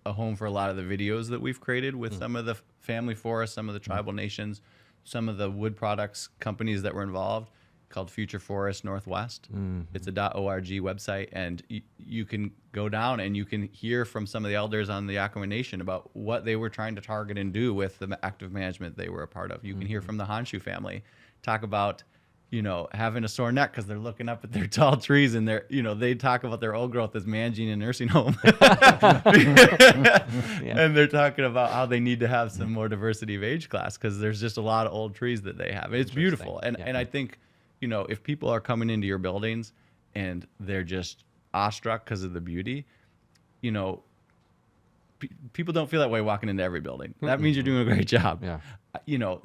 home for a lot of the videos that we've created with some of the family forests, some of the tribal nations, some of the wood products companies that were involved, called Future Forest Northwest. It's a .org website, and you can go down and you can hear from some of the elders on the Yakima Nation about what they were trying to target and do with the active management they were a part of. You can hear from the Honshu family talk about having a sore neck because they're looking up at their tall trees and they talk about their old growth as managing a nursing home. And they're talking about how they need to have some more diversity of age class because there's just a lot of old trees that they have. It's beautiful. And I think, if people are coming into your buildings and they're just awestruck because of the beauty, people don't feel that way walking into every building. That means you're doing a great job. Yeah.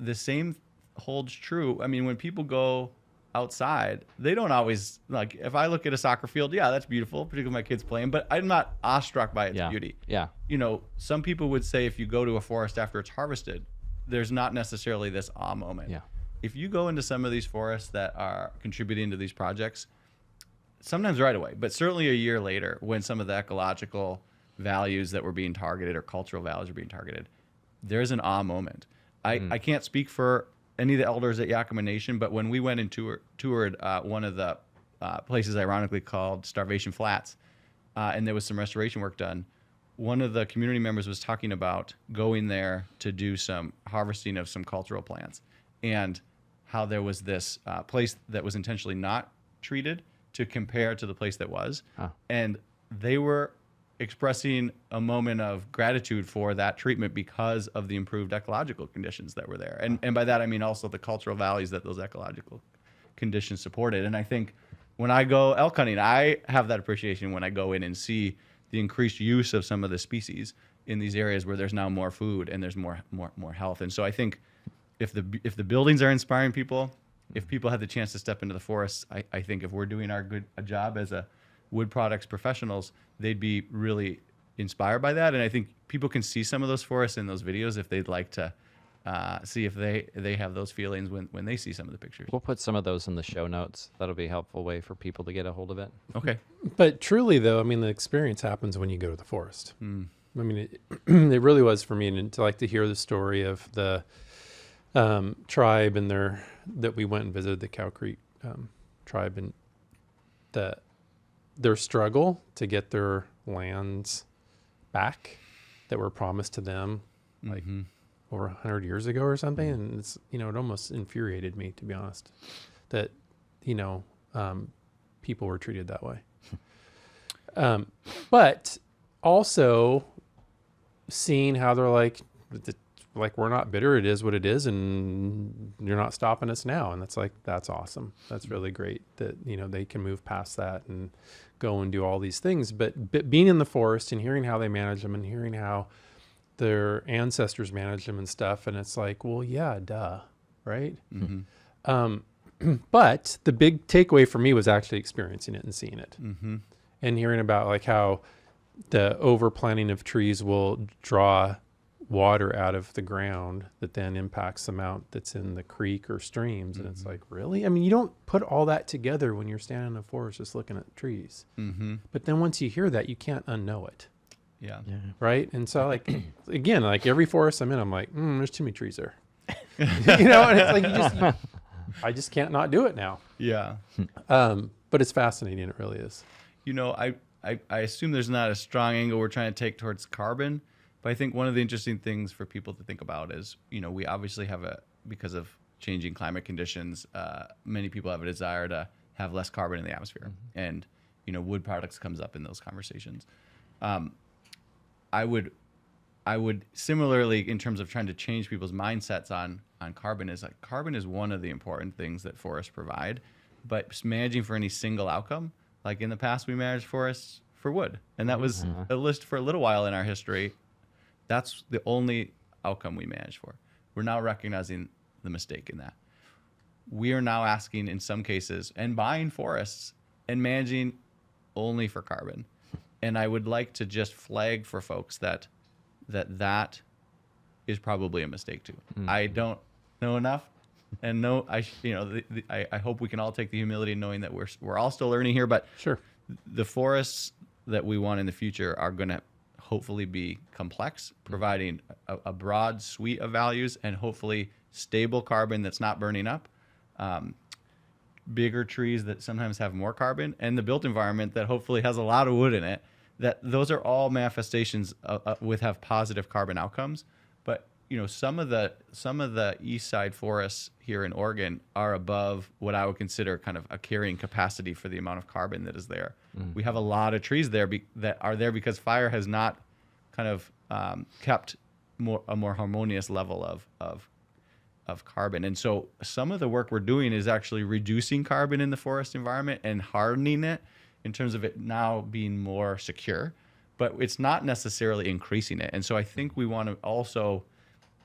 The same holds true. I mean, when people go outside, they don't always, like, if I look at a soccer field, yeah, that's beautiful, particularly my kids playing, but I'm not awestruck by its beauty. Yeah. Some people would say if you go to a forest after it's harvested, there's not necessarily this awe moment. Yeah. If you go into some of these forests that are contributing to these projects, sometimes right away, but certainly a year later, when some of the ecological values that were being targeted or cultural values are being targeted, there's an awe moment. I can't speak for any of the elders at Yakima Nation, but when we went and toured one of the places ironically called Starvation Flats, and there was some restoration work done, one of the community members was talking about going there to do some harvesting of some cultural plants and how there was this place that was intentionally not treated to compare to the place that was. And they were expressing a moment of gratitude for that treatment because of the improved ecological conditions that were there. And by that, I mean also the cultural values that those ecological conditions supported. And I think when I go elk hunting, I have that appreciation when I go in and see the increased use of some of the species in these areas where there's now more food and there's more health. And so I think if the buildings are inspiring people, if people have the chance to step into the forests, I think if we're doing a job as a wood products professionals, they'd be really inspired by that. And I think people can see some of those forests in those videos if they'd like to see if they have those feelings when they see some of the pictures. We'll put some of those in the show notes. That'll be a helpful way for people to get a hold of it. Okay. But truly, though, I mean, the experience happens when you go to the forest. I mean, it really was for me, and to like to hear the story of the tribe and that we went and visited the Cow Creek tribe, and their struggle to get their lands back that were promised to them like over 100 years ago or something. And it's, it almost infuriated me, to be honest, that, people were treated that way. But also seeing how they're like, we're not bitter. It is what it is. And you're not stopping us now. And that's awesome. That's really great that, they can move past that and go and do all these things. But being in the forest and hearing how they manage them and hearing how their ancestors managed them and stuff. And it's like, well, yeah, duh. Right. But the big takeaway for me was actually experiencing it and seeing it and hearing about like how the overplanting of trees will draw water out of the ground that then impacts the amount that's in the creek or streams. And it's like, really? I mean, you don't put all that together when you're standing in the forest just looking at trees. But then once you hear that, you can't unknow it. Yeah. Right. And so like, again, like every forest I'm in, I'm like, there's too many trees there. And it's like, I just can't not do it now. Yeah. But it's fascinating. It really is. I assume there's not a strong angle we're trying to take towards carbon, but I think one of the interesting things for people to think about is, we obviously have because of changing climate conditions, many people have a desire to have less carbon in the atmosphere. And, wood products comes up in those conversations. I would similarly, in terms of trying to change people's mindsets on carbon, is like carbon is one of the important things that forests provide, but managing for any single outcome, like in the past we managed forests for wood, and that was a list for a little while in our history. That's the only outcome we managed for. We're now recognizing the mistake in that. We are now asking in some cases and buying forests and managing only for carbon. And I would like to just flag for folks that is probably a mistake too. I don't know enough, and I hope we can all take the humility in knowing that we're all still learning here. But Sure, the forests that we want in the future are going to hopefully be complex, providing a broad suite of values and hopefully stable carbon that's not burning up. Bigger trees that sometimes have more carbon, and the built environment that hopefully has a lot of wood in it. That those are all manifestations have positive carbon outcomes. But some of the east side forests here in Oregon are above what I would consider kind of a carrying capacity for the amount of carbon that is there. We have a lot of trees there that are there because fire has not kind of kept a more harmonious level of carbon. And so some of the work we're doing is actually reducing carbon in the forest environment and hardening it in terms of it now being more secure, but it's not necessarily increasing it. And so I think we want to also,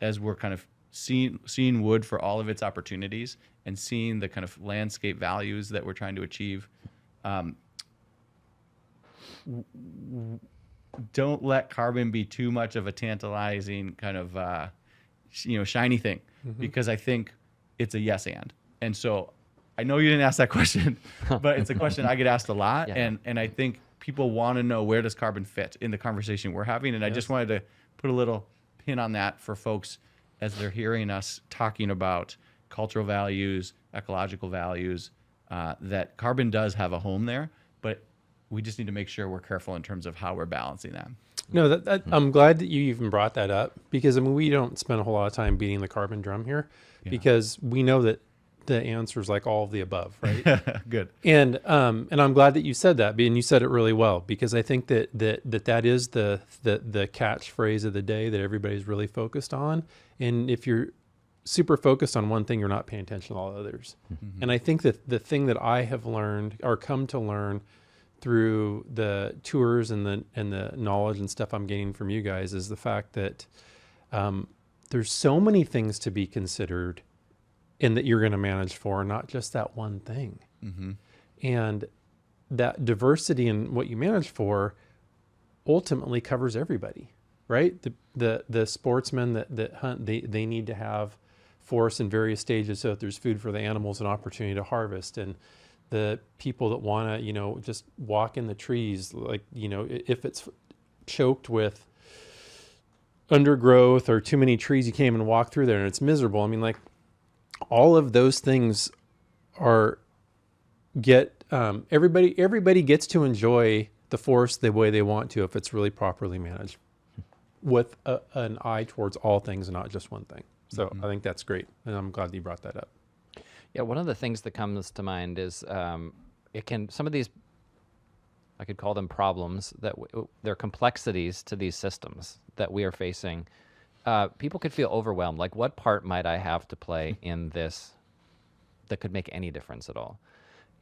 as we're kind of seeing wood for all of its opportunities and seeing the kind of landscape values that we're trying to achieve, don't let carbon be too much of a tantalizing kind of shiny thing, because I think it's a yes and so I know you didn't ask that question, but it's a question I get asked a lot. And I think people want to know, where does carbon fit in the conversation we're having? And I just wanted to put a little pin on that for folks as they're hearing us talking about cultural values, ecological values, that carbon does have a home there, but we just need to make sure we're careful in terms of how we're balancing that. No, I'm glad that you even brought that up, because I mean, we don't spend a whole lot of time beating the carbon drum here, because we know that the answer is like all of the above, right? Good. And I'm glad that you said that, and you said it really well, because I think that is the catchphrase of the day that everybody's really focused on. And if you're super focused on one thing, you're not paying attention to all others. Mm-hmm. And I think that the thing that I have learned or come to learn through the tours and the knowledge and stuff I'm gaining from you guys is the fact that there's so many things to be considered and that you're going to manage for, not just that one thing. Mm-hmm. And that diversity in what you manage for ultimately covers everybody, right? The sportsmen that hunt, they need to have forests in various stages so that there's food for the animals and opportunity to harvest. And the people that want to, just walk in the trees, like, if it's choked with undergrowth or too many trees, you can't even walk through there and it's miserable. I mean, like, all of those things everybody gets to enjoy the forest the way they want to if it's really properly managed with an eye towards all things and not just one thing. So I think that's great, and I'm glad you brought that up. Yeah, one of the things that comes to mind is some of these, I could call them problems, that they're complexities to these systems that we are facing. People could feel overwhelmed. Like, what part might I have to play in this that could make any difference at all?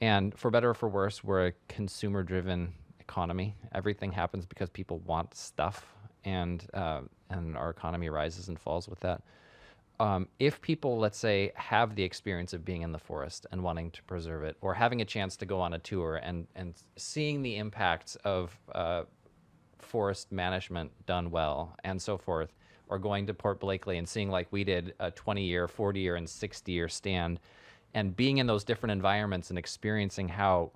And for better or for worse, we're a consumer-driven economy. Everything happens because people want stuff, and our economy rises and falls with that. If people, let's say, have the experience of being in the forest and wanting to preserve it, or having a chance to go on a tour and seeing the impacts of forest management done well and so forth, or going to Port Blakeley and seeing, like we did, a 20-year, 40-year, and 60-year stand, and being in those different environments and experiencing how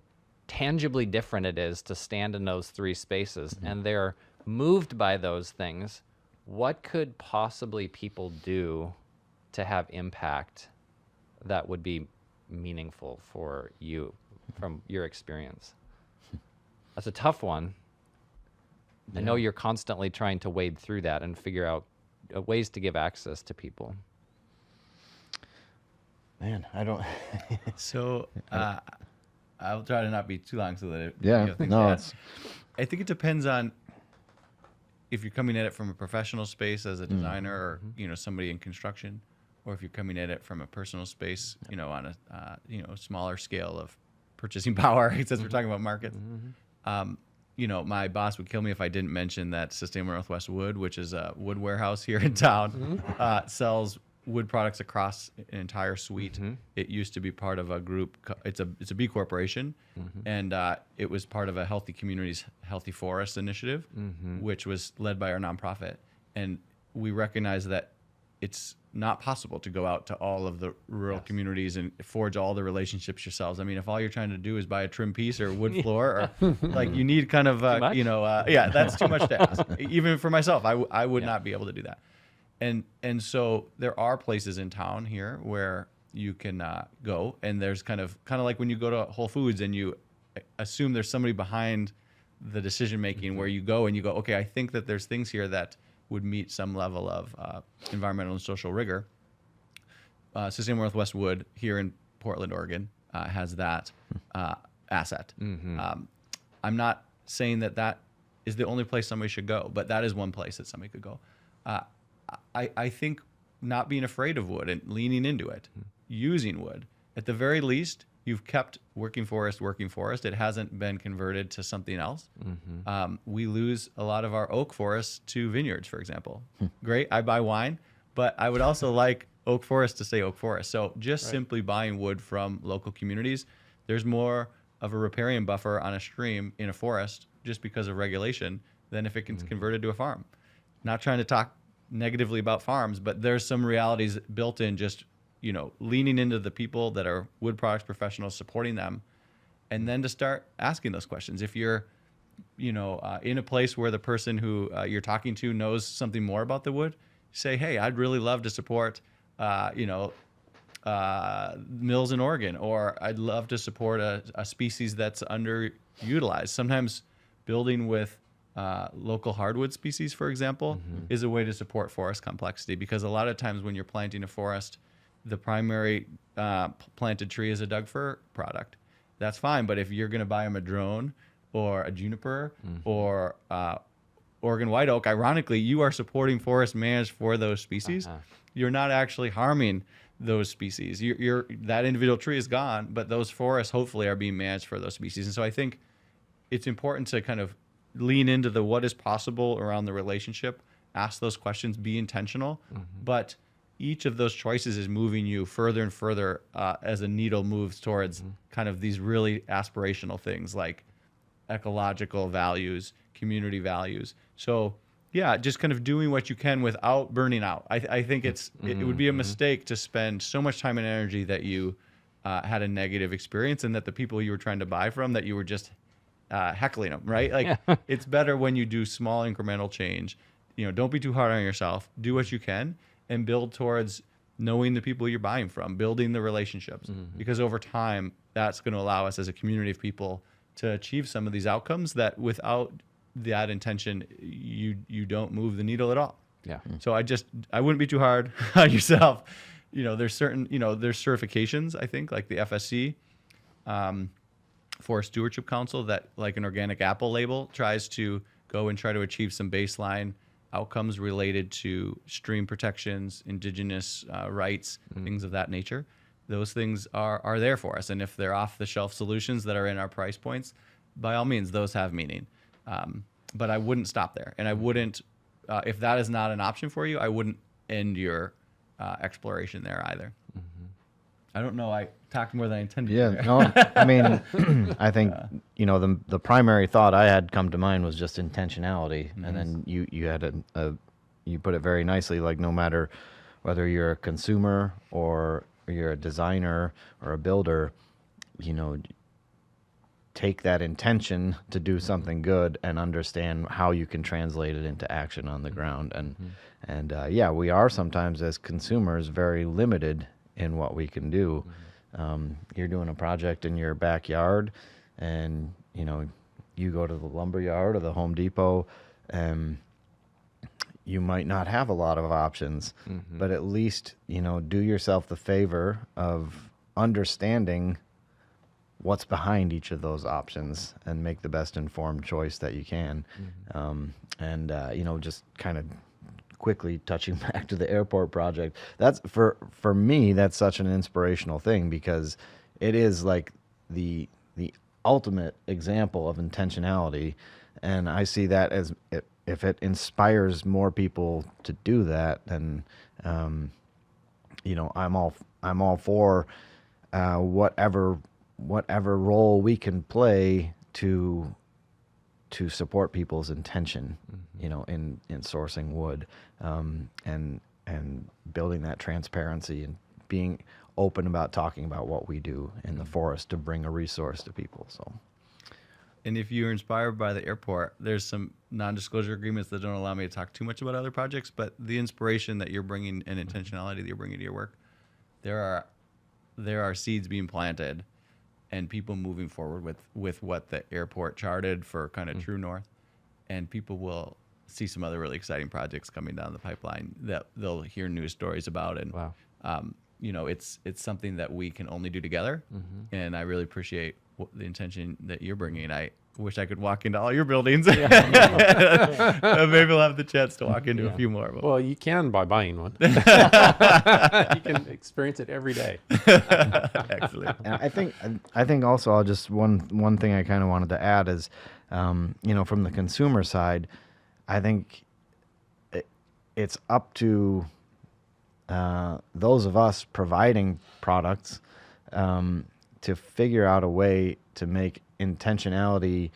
tangibly different it is to stand in those three spaces, and they're moved by those things, what could possibly people do to have impact that would be meaningful for you from your experience? That's a tough one. I know you're constantly trying to wade through that and figure out ways to give access to people. Man, I don't. So I'll try to not be too long so that it, Yeah, no, I think it depends on if you're coming at it from a professional space as a designer or somebody in construction, or if you're coming at it from a personal space, on a smaller scale of purchasing power, since we're talking about markets. My boss would kill me if I didn't mention that Sustainable Northwest Wood, which is a wood warehouse here in town, sells wood products across an entire suite. It used to be part of a group. It's a B corporation, and it was part of a Healthy Communities, Healthy Forests initiative, which was led by our nonprofit. And we recognize that it's not possible to go out to all of the rural communities and forge all the relationships yourselves. I mean, if all you're trying to do is buy a trim piece or wood floor, or like, you need kind of, that's too much to ask. Even for myself, I would not be able to do that. And so there are places in town here where you can go, and there's kind of like when you go to Whole Foods and you assume there's somebody behind the decision making, where you go and you go, okay, I think that there's things here that would meet some level of environmental and social rigor. Sustainable Northwest Wood here in Portland, Oregon, has that asset. I'm not saying that is the only place somebody should go, but that is one place that somebody could go. I think not being afraid of wood and leaning into it, using wood. At the very least, you've kept working forest. It hasn't been converted to something else. We lose a lot of our oak forests to vineyards, for example. Great, I buy wine, but I would also like oak forest to stay oak forest. So just simply buying wood from local communities, there's more of a riparian buffer on a stream in a forest just because of regulation than if it gets converted to a farm. Not trying to talk negatively about farms, but there's some realities built in, just leaning into the people that are wood products professionals, supporting them, and then to start asking those questions. If you're in a place where the person who you're talking to knows something more about the wood, say, hey, I'd really love to support mills in Oregon, or I'd love to support a species that's underutilized. Sometimes building with local hardwood species, for example, is a way to support forest complexity, because a lot of times when you're planting a forest the primary planted tree is a Doug fir product, that's fine. But if you're going to buy a madrone or a juniper or Oregon white oak, ironically, you are supporting forest managed for those species. You're not actually harming those species. You're that individual tree is gone, but those forests hopefully are being managed for those species. And so I think it's important to kind of lean into the what is possible around the relationship, ask those questions, be intentional. But each of those choices is moving you further and further as a needle moves towards kind of these really aspirational things like ecological values, community values. So yeah, just kind of doing what you can without burning out. I think it would be a mistake to spend so much time and energy that you had a negative experience and that the people you were trying to buy from, that you were just heckling them, right? Like it's better when you do small incremental change. You know, don't be too hard on yourself. Do what you can and build towards knowing the people you're buying from, building the relationships, because over time, that's going to allow us as a community of people to achieve some of these outcomes that without that intention, you don't move the needle at all. Yeah. So I wouldn't be too hard on yourself. You know, there's certifications, I think, like the FSC, Forest Stewardship Council, that like an organic apple label tries to go and try to achieve some baseline outcomes related to stream protections, indigenous rights, things of that nature. Those things are there for us. And if they're off-the-shelf solutions that are in our price points, by all means, those have meaning. But I wouldn't stop there. And I wouldn't, if that is not an option for you, I wouldn't end your exploration there either. I don't know. I talked more than I intended. Yeah, to. no, I mean, I think, you know, the primary thought I had come to mind was just intentionality. And then you had you put it very nicely, like no matter whether you're a consumer or you're a designer or a builder, you know, take that intention to do something good and understand how you can translate it into action on the ground. And yeah, we are sometimes as consumers very limited in what we can do. You're doing a project in your backyard and, you know, you go to the lumber yard or the Home Depot and you might not have a lot of options, but at least, you know, do yourself the favor of understanding what's behind each of those options and make the best informed choice that you can. You know, just kind of quickly touching back to the airport project, that's for me, that's such an inspirational thing because it is like the ultimate example of intentionality. And I see that as if it inspires more people to do that, then, you know, I'm all for whatever role we can play to support people's intention, you know, in sourcing wood, and building that transparency and being open about talking about what we do in the forest to bring a resource to people. So. And if you're inspired by the airport, there's some non-disclosure agreements that don't allow me to talk too much about other projects, but the inspiration that you're bringing and intentionality that you're bringing to your work, there are seeds being planted and people moving forward with what the airport charted for kind of true north. And people will see some other really exciting projects coming down the pipeline that they'll hear news stories about. And, you know, it's something that we can only do together. And I really appreciate the intention that you're bringing. I wish I could walk into all your buildings. Maybe we'll have the chance to walk into a few more. Well, you can by buying one. You can experience it every day. Excellent. And I think also I'll just one thing I kind of wanted to add is, you know, from the consumer side, I think it's up to those of us providing products to figure out a way to make intentionality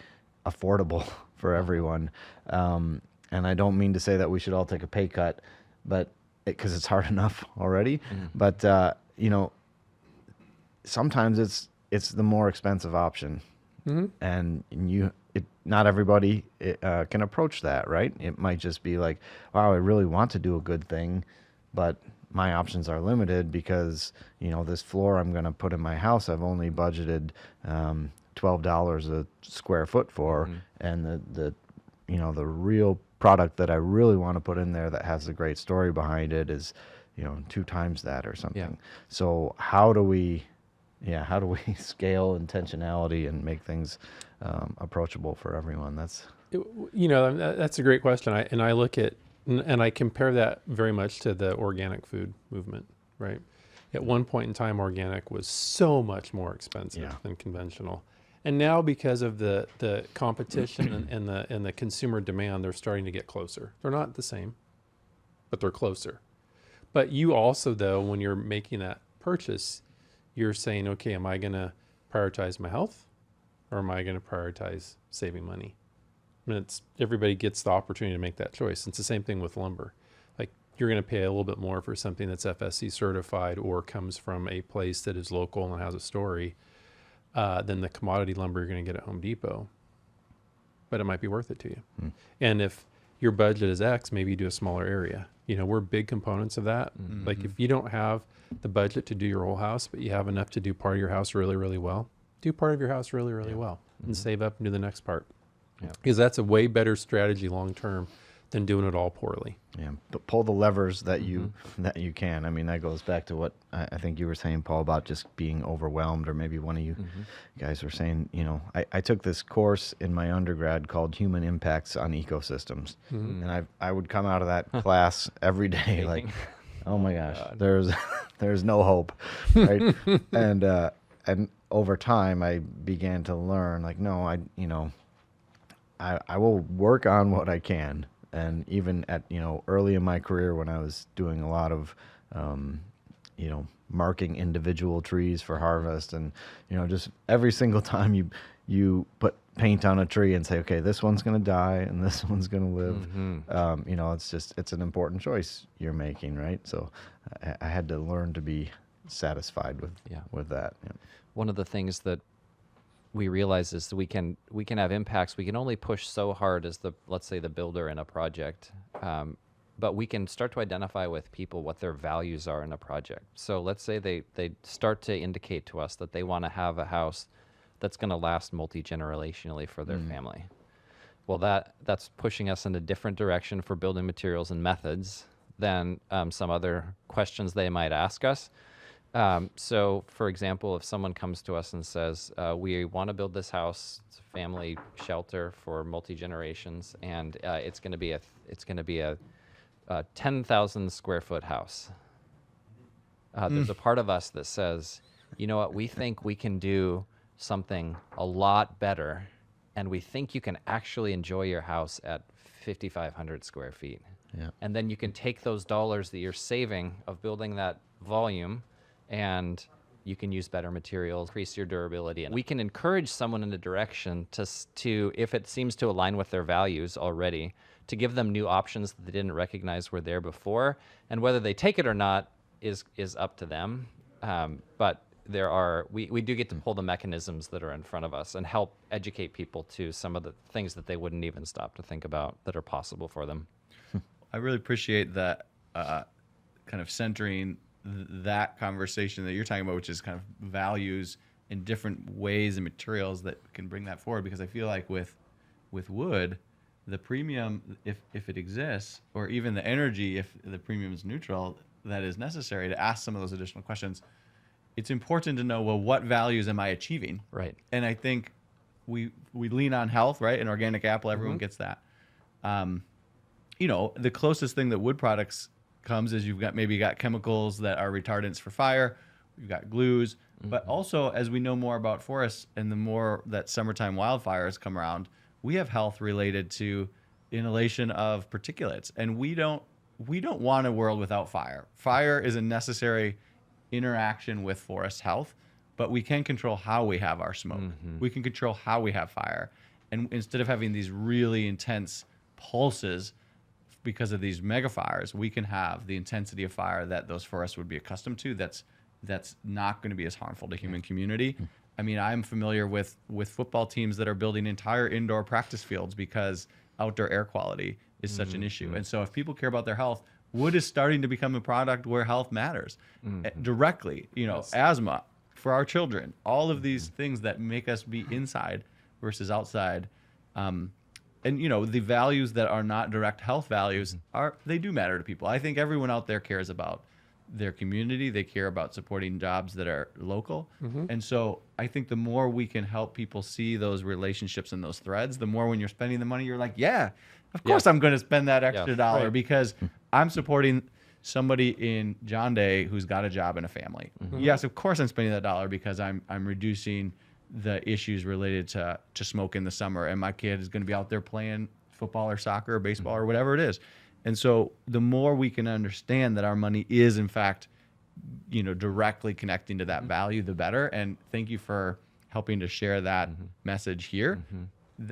affordable for everyone. And I don't mean to say that we should all take a pay cut, but because it's hard enough already. But you know, sometimes it's the more expensive option, and not everybody can approach that, right? It might just be like, wow, I really want to do a good thing, but my options are limited because, you know, this floor I'm going to put in my house, I've only budgeted $12 a square foot for, and the you know, the real product that I really want to put in there that has a great story behind it is 2 times that or something. Yeah. So how do we scale intentionality and make things approachable for everyone? That's That's a great question. I look at, and I compare that very much to the organic food movement, right? At one point in time, organic was so much more expensive than conventional. And now, because of the competition and the consumer demand, they're starting to get closer. They're not the same, but they're closer. But you also, though, when you're making that purchase, you're saying, okay, am I going to prioritize my health, or am I going to prioritize saving money? I mean, everybody gets the opportunity to make that choice. It's the same thing with lumber. Like, you're going to pay a little bit more for something that's FSC certified or comes from a place that is local and has a story than the commodity lumber you're going to get at Home Depot. But it might be worth it to you. And if your budget is X, maybe you do a smaller area. We're big components of that. Like, if you don't have the budget to do your whole house, but you have enough to do part of your house really, really well, do part of your house really, really well and save up and do the next part. Because that's a way better strategy long term than doing it all poorly. Yeah, but pull the levers that you can. I mean, that goes back to what I think you were saying, Paul, about just being overwhelmed, or maybe one of you guys were saying. I took this course in my undergrad called Human Impacts on Ecosystems, and I would come out of that class every day like, oh my gosh, there's no hope, right? And over time, I began to learn, like, no, I will work on what I can. And even at, early in my career, when I was doing a lot of, marking individual trees for harvest, and, just every single time you put paint on a tree and say, okay, this one's going to die and this one's going to live. It's an important choice you're making, right? So I had to learn to be satisfied with that. Yeah. One of the things that we realize is that we can have impacts. We can only push so hard as let's say the builder in a project, but we can start to identify with people what their values are in a project. So let's say they start to indicate to us that they want to have a house that's going to last multi-generationally for their family. Well, that's pushing us in a different direction for building materials and methods than some other questions they might ask us. So, for example, if someone comes to us and says, we want to build this house, it's a family shelter for multi-generations, and it's going to be a 10,000 square foot house. There's a part of us that says, you know what, we think we can do something a lot better, and we think you can actually enjoy your house at 5,500 square feet. Yeah. And then you can take those dollars that you're saving of building that volume, and you can use better materials, increase your durability. And we can encourage someone in a direction to, if it seems to align with their values already, to give them new options that they didn't recognize were there before. And whether they take it or not is up to them. But we do get to pull the mechanisms that are in front of us and help educate people to some of the things that they wouldn't even stop to think about that are possible for them. I really appreciate that kind of centering that conversation that you're talking about, which is kind of values in different ways and materials that can bring that forward. Because I feel like with wood, the premium, if it exists, or even the energy, if the premium is neutral, that is necessary to ask some of those additional questions. It's important to know, well, what values am I achieving? Right. And I think we lean on health, right? An organic apple, everyone gets that. The closest thing that wood products comes is you've got chemicals that are retardants for fire. You've got glues, but also as we know more about forests and the more that summertime wildfires come around, we have health related to inhalation of particulates, and we don't want a world without fire. Fire is a necessary interaction with forest health, but we can control how we have our smoke. We can control how we have fire, and instead of having these really intense pulses because of these mega fires, we can have the intensity of fire that those forests would be accustomed to. That's not going to be as harmful to human community. I mean, I'm familiar with football teams that are building entire indoor practice fields because outdoor air quality is such an issue. And so if people care about their health, wood is starting to become a product where health matters directly. Asthma for our children, all of these things that make us be inside versus outside. And the values that are not direct health values they do matter to people. I think everyone out there cares about their community. They care about supporting jobs that are local. And so I think the more we can help people see those relationships and those threads, the more when you're spending the money, you're like, yeah, of course I'm going to spend that extra dollar because I'm supporting somebody in John Day who's got a job and a family. Yes, of course I'm spending that dollar because I'm reducing the issues related to smoke in the summer, and my kid is going to be out there playing football or soccer or baseball or whatever it is. And so the more we can understand that our money is in fact, directly connecting to that value, the better. And thank you for helping to share that message here.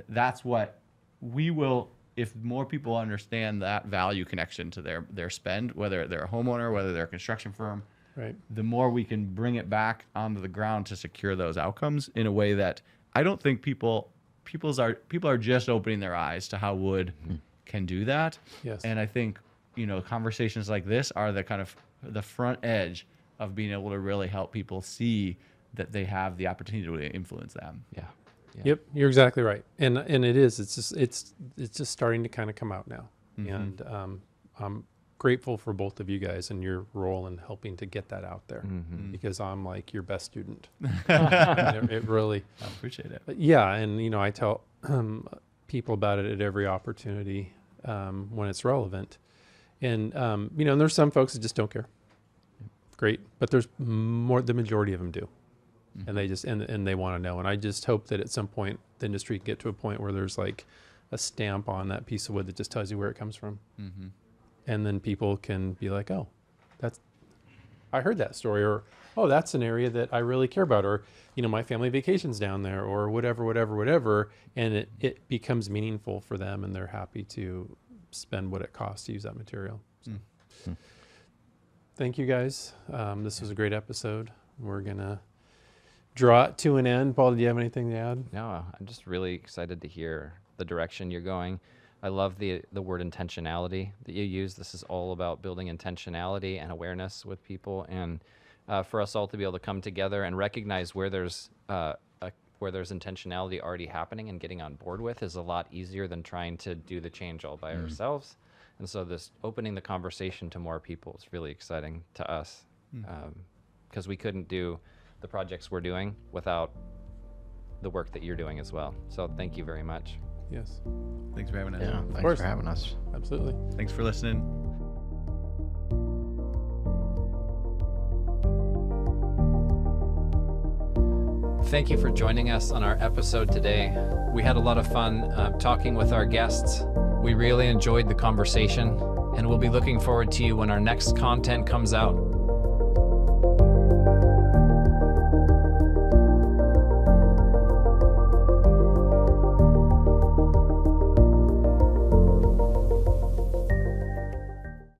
That's what we will, if more people understand that value connection to their spend, whether they're a homeowner, whether they're a construction firm, Right. the more we can bring it back onto the ground to secure those outcomes in a way that I don't think people are just opening their eyes to how wood can do that. Yes. And I think, conversations like this are the kind of the front edge of being able to really help people see that they have the opportunity to influence them. Yeah. Yep, you're exactly right, and it is. It's just starting to kind of come out now, and I'm grateful for both of you guys and your role in helping to get that out there, because I'm like your best student. It really. I appreciate it. Yeah, and I tell people about it at every opportunity when it's relevant, and and there's some folks that just don't care. Great, but there's the majority of them do. And they just and they want to know, and I just hope that at some point the industry can get to a point where there's like a stamp on that piece of wood that just tells you where it comes from, and then people can be like, oh, I heard that story, or oh, that's an area that I really care about, or my family vacations down there, or whatever, and it becomes meaningful for them, and they're happy to spend what it costs to use that material. So. Thank you guys. This was a great episode. We're gonna draw it to an end. Paul, do you have anything to add? No, I'm just really excited to hear the direction you're going. I love the word intentionality that you use. This is all about building intentionality and awareness with people, and for us all to be able to come together and recognize where there's intentionality already happening and getting on board with is a lot easier than trying to do the change all by ourselves. And so this opening the conversation to more people is really exciting to us, because we couldn't do the projects we're doing without the work that you're doing as well. So thank you very much. Yes. Thanks for having us. Yeah, thanks course. for having us. Absolutely. Thanks for listening. Thank you for joining us on our episode today. We had a lot of fun talking with our guests. We really enjoyed the conversation, and we'll be looking forward to you when our next content comes out.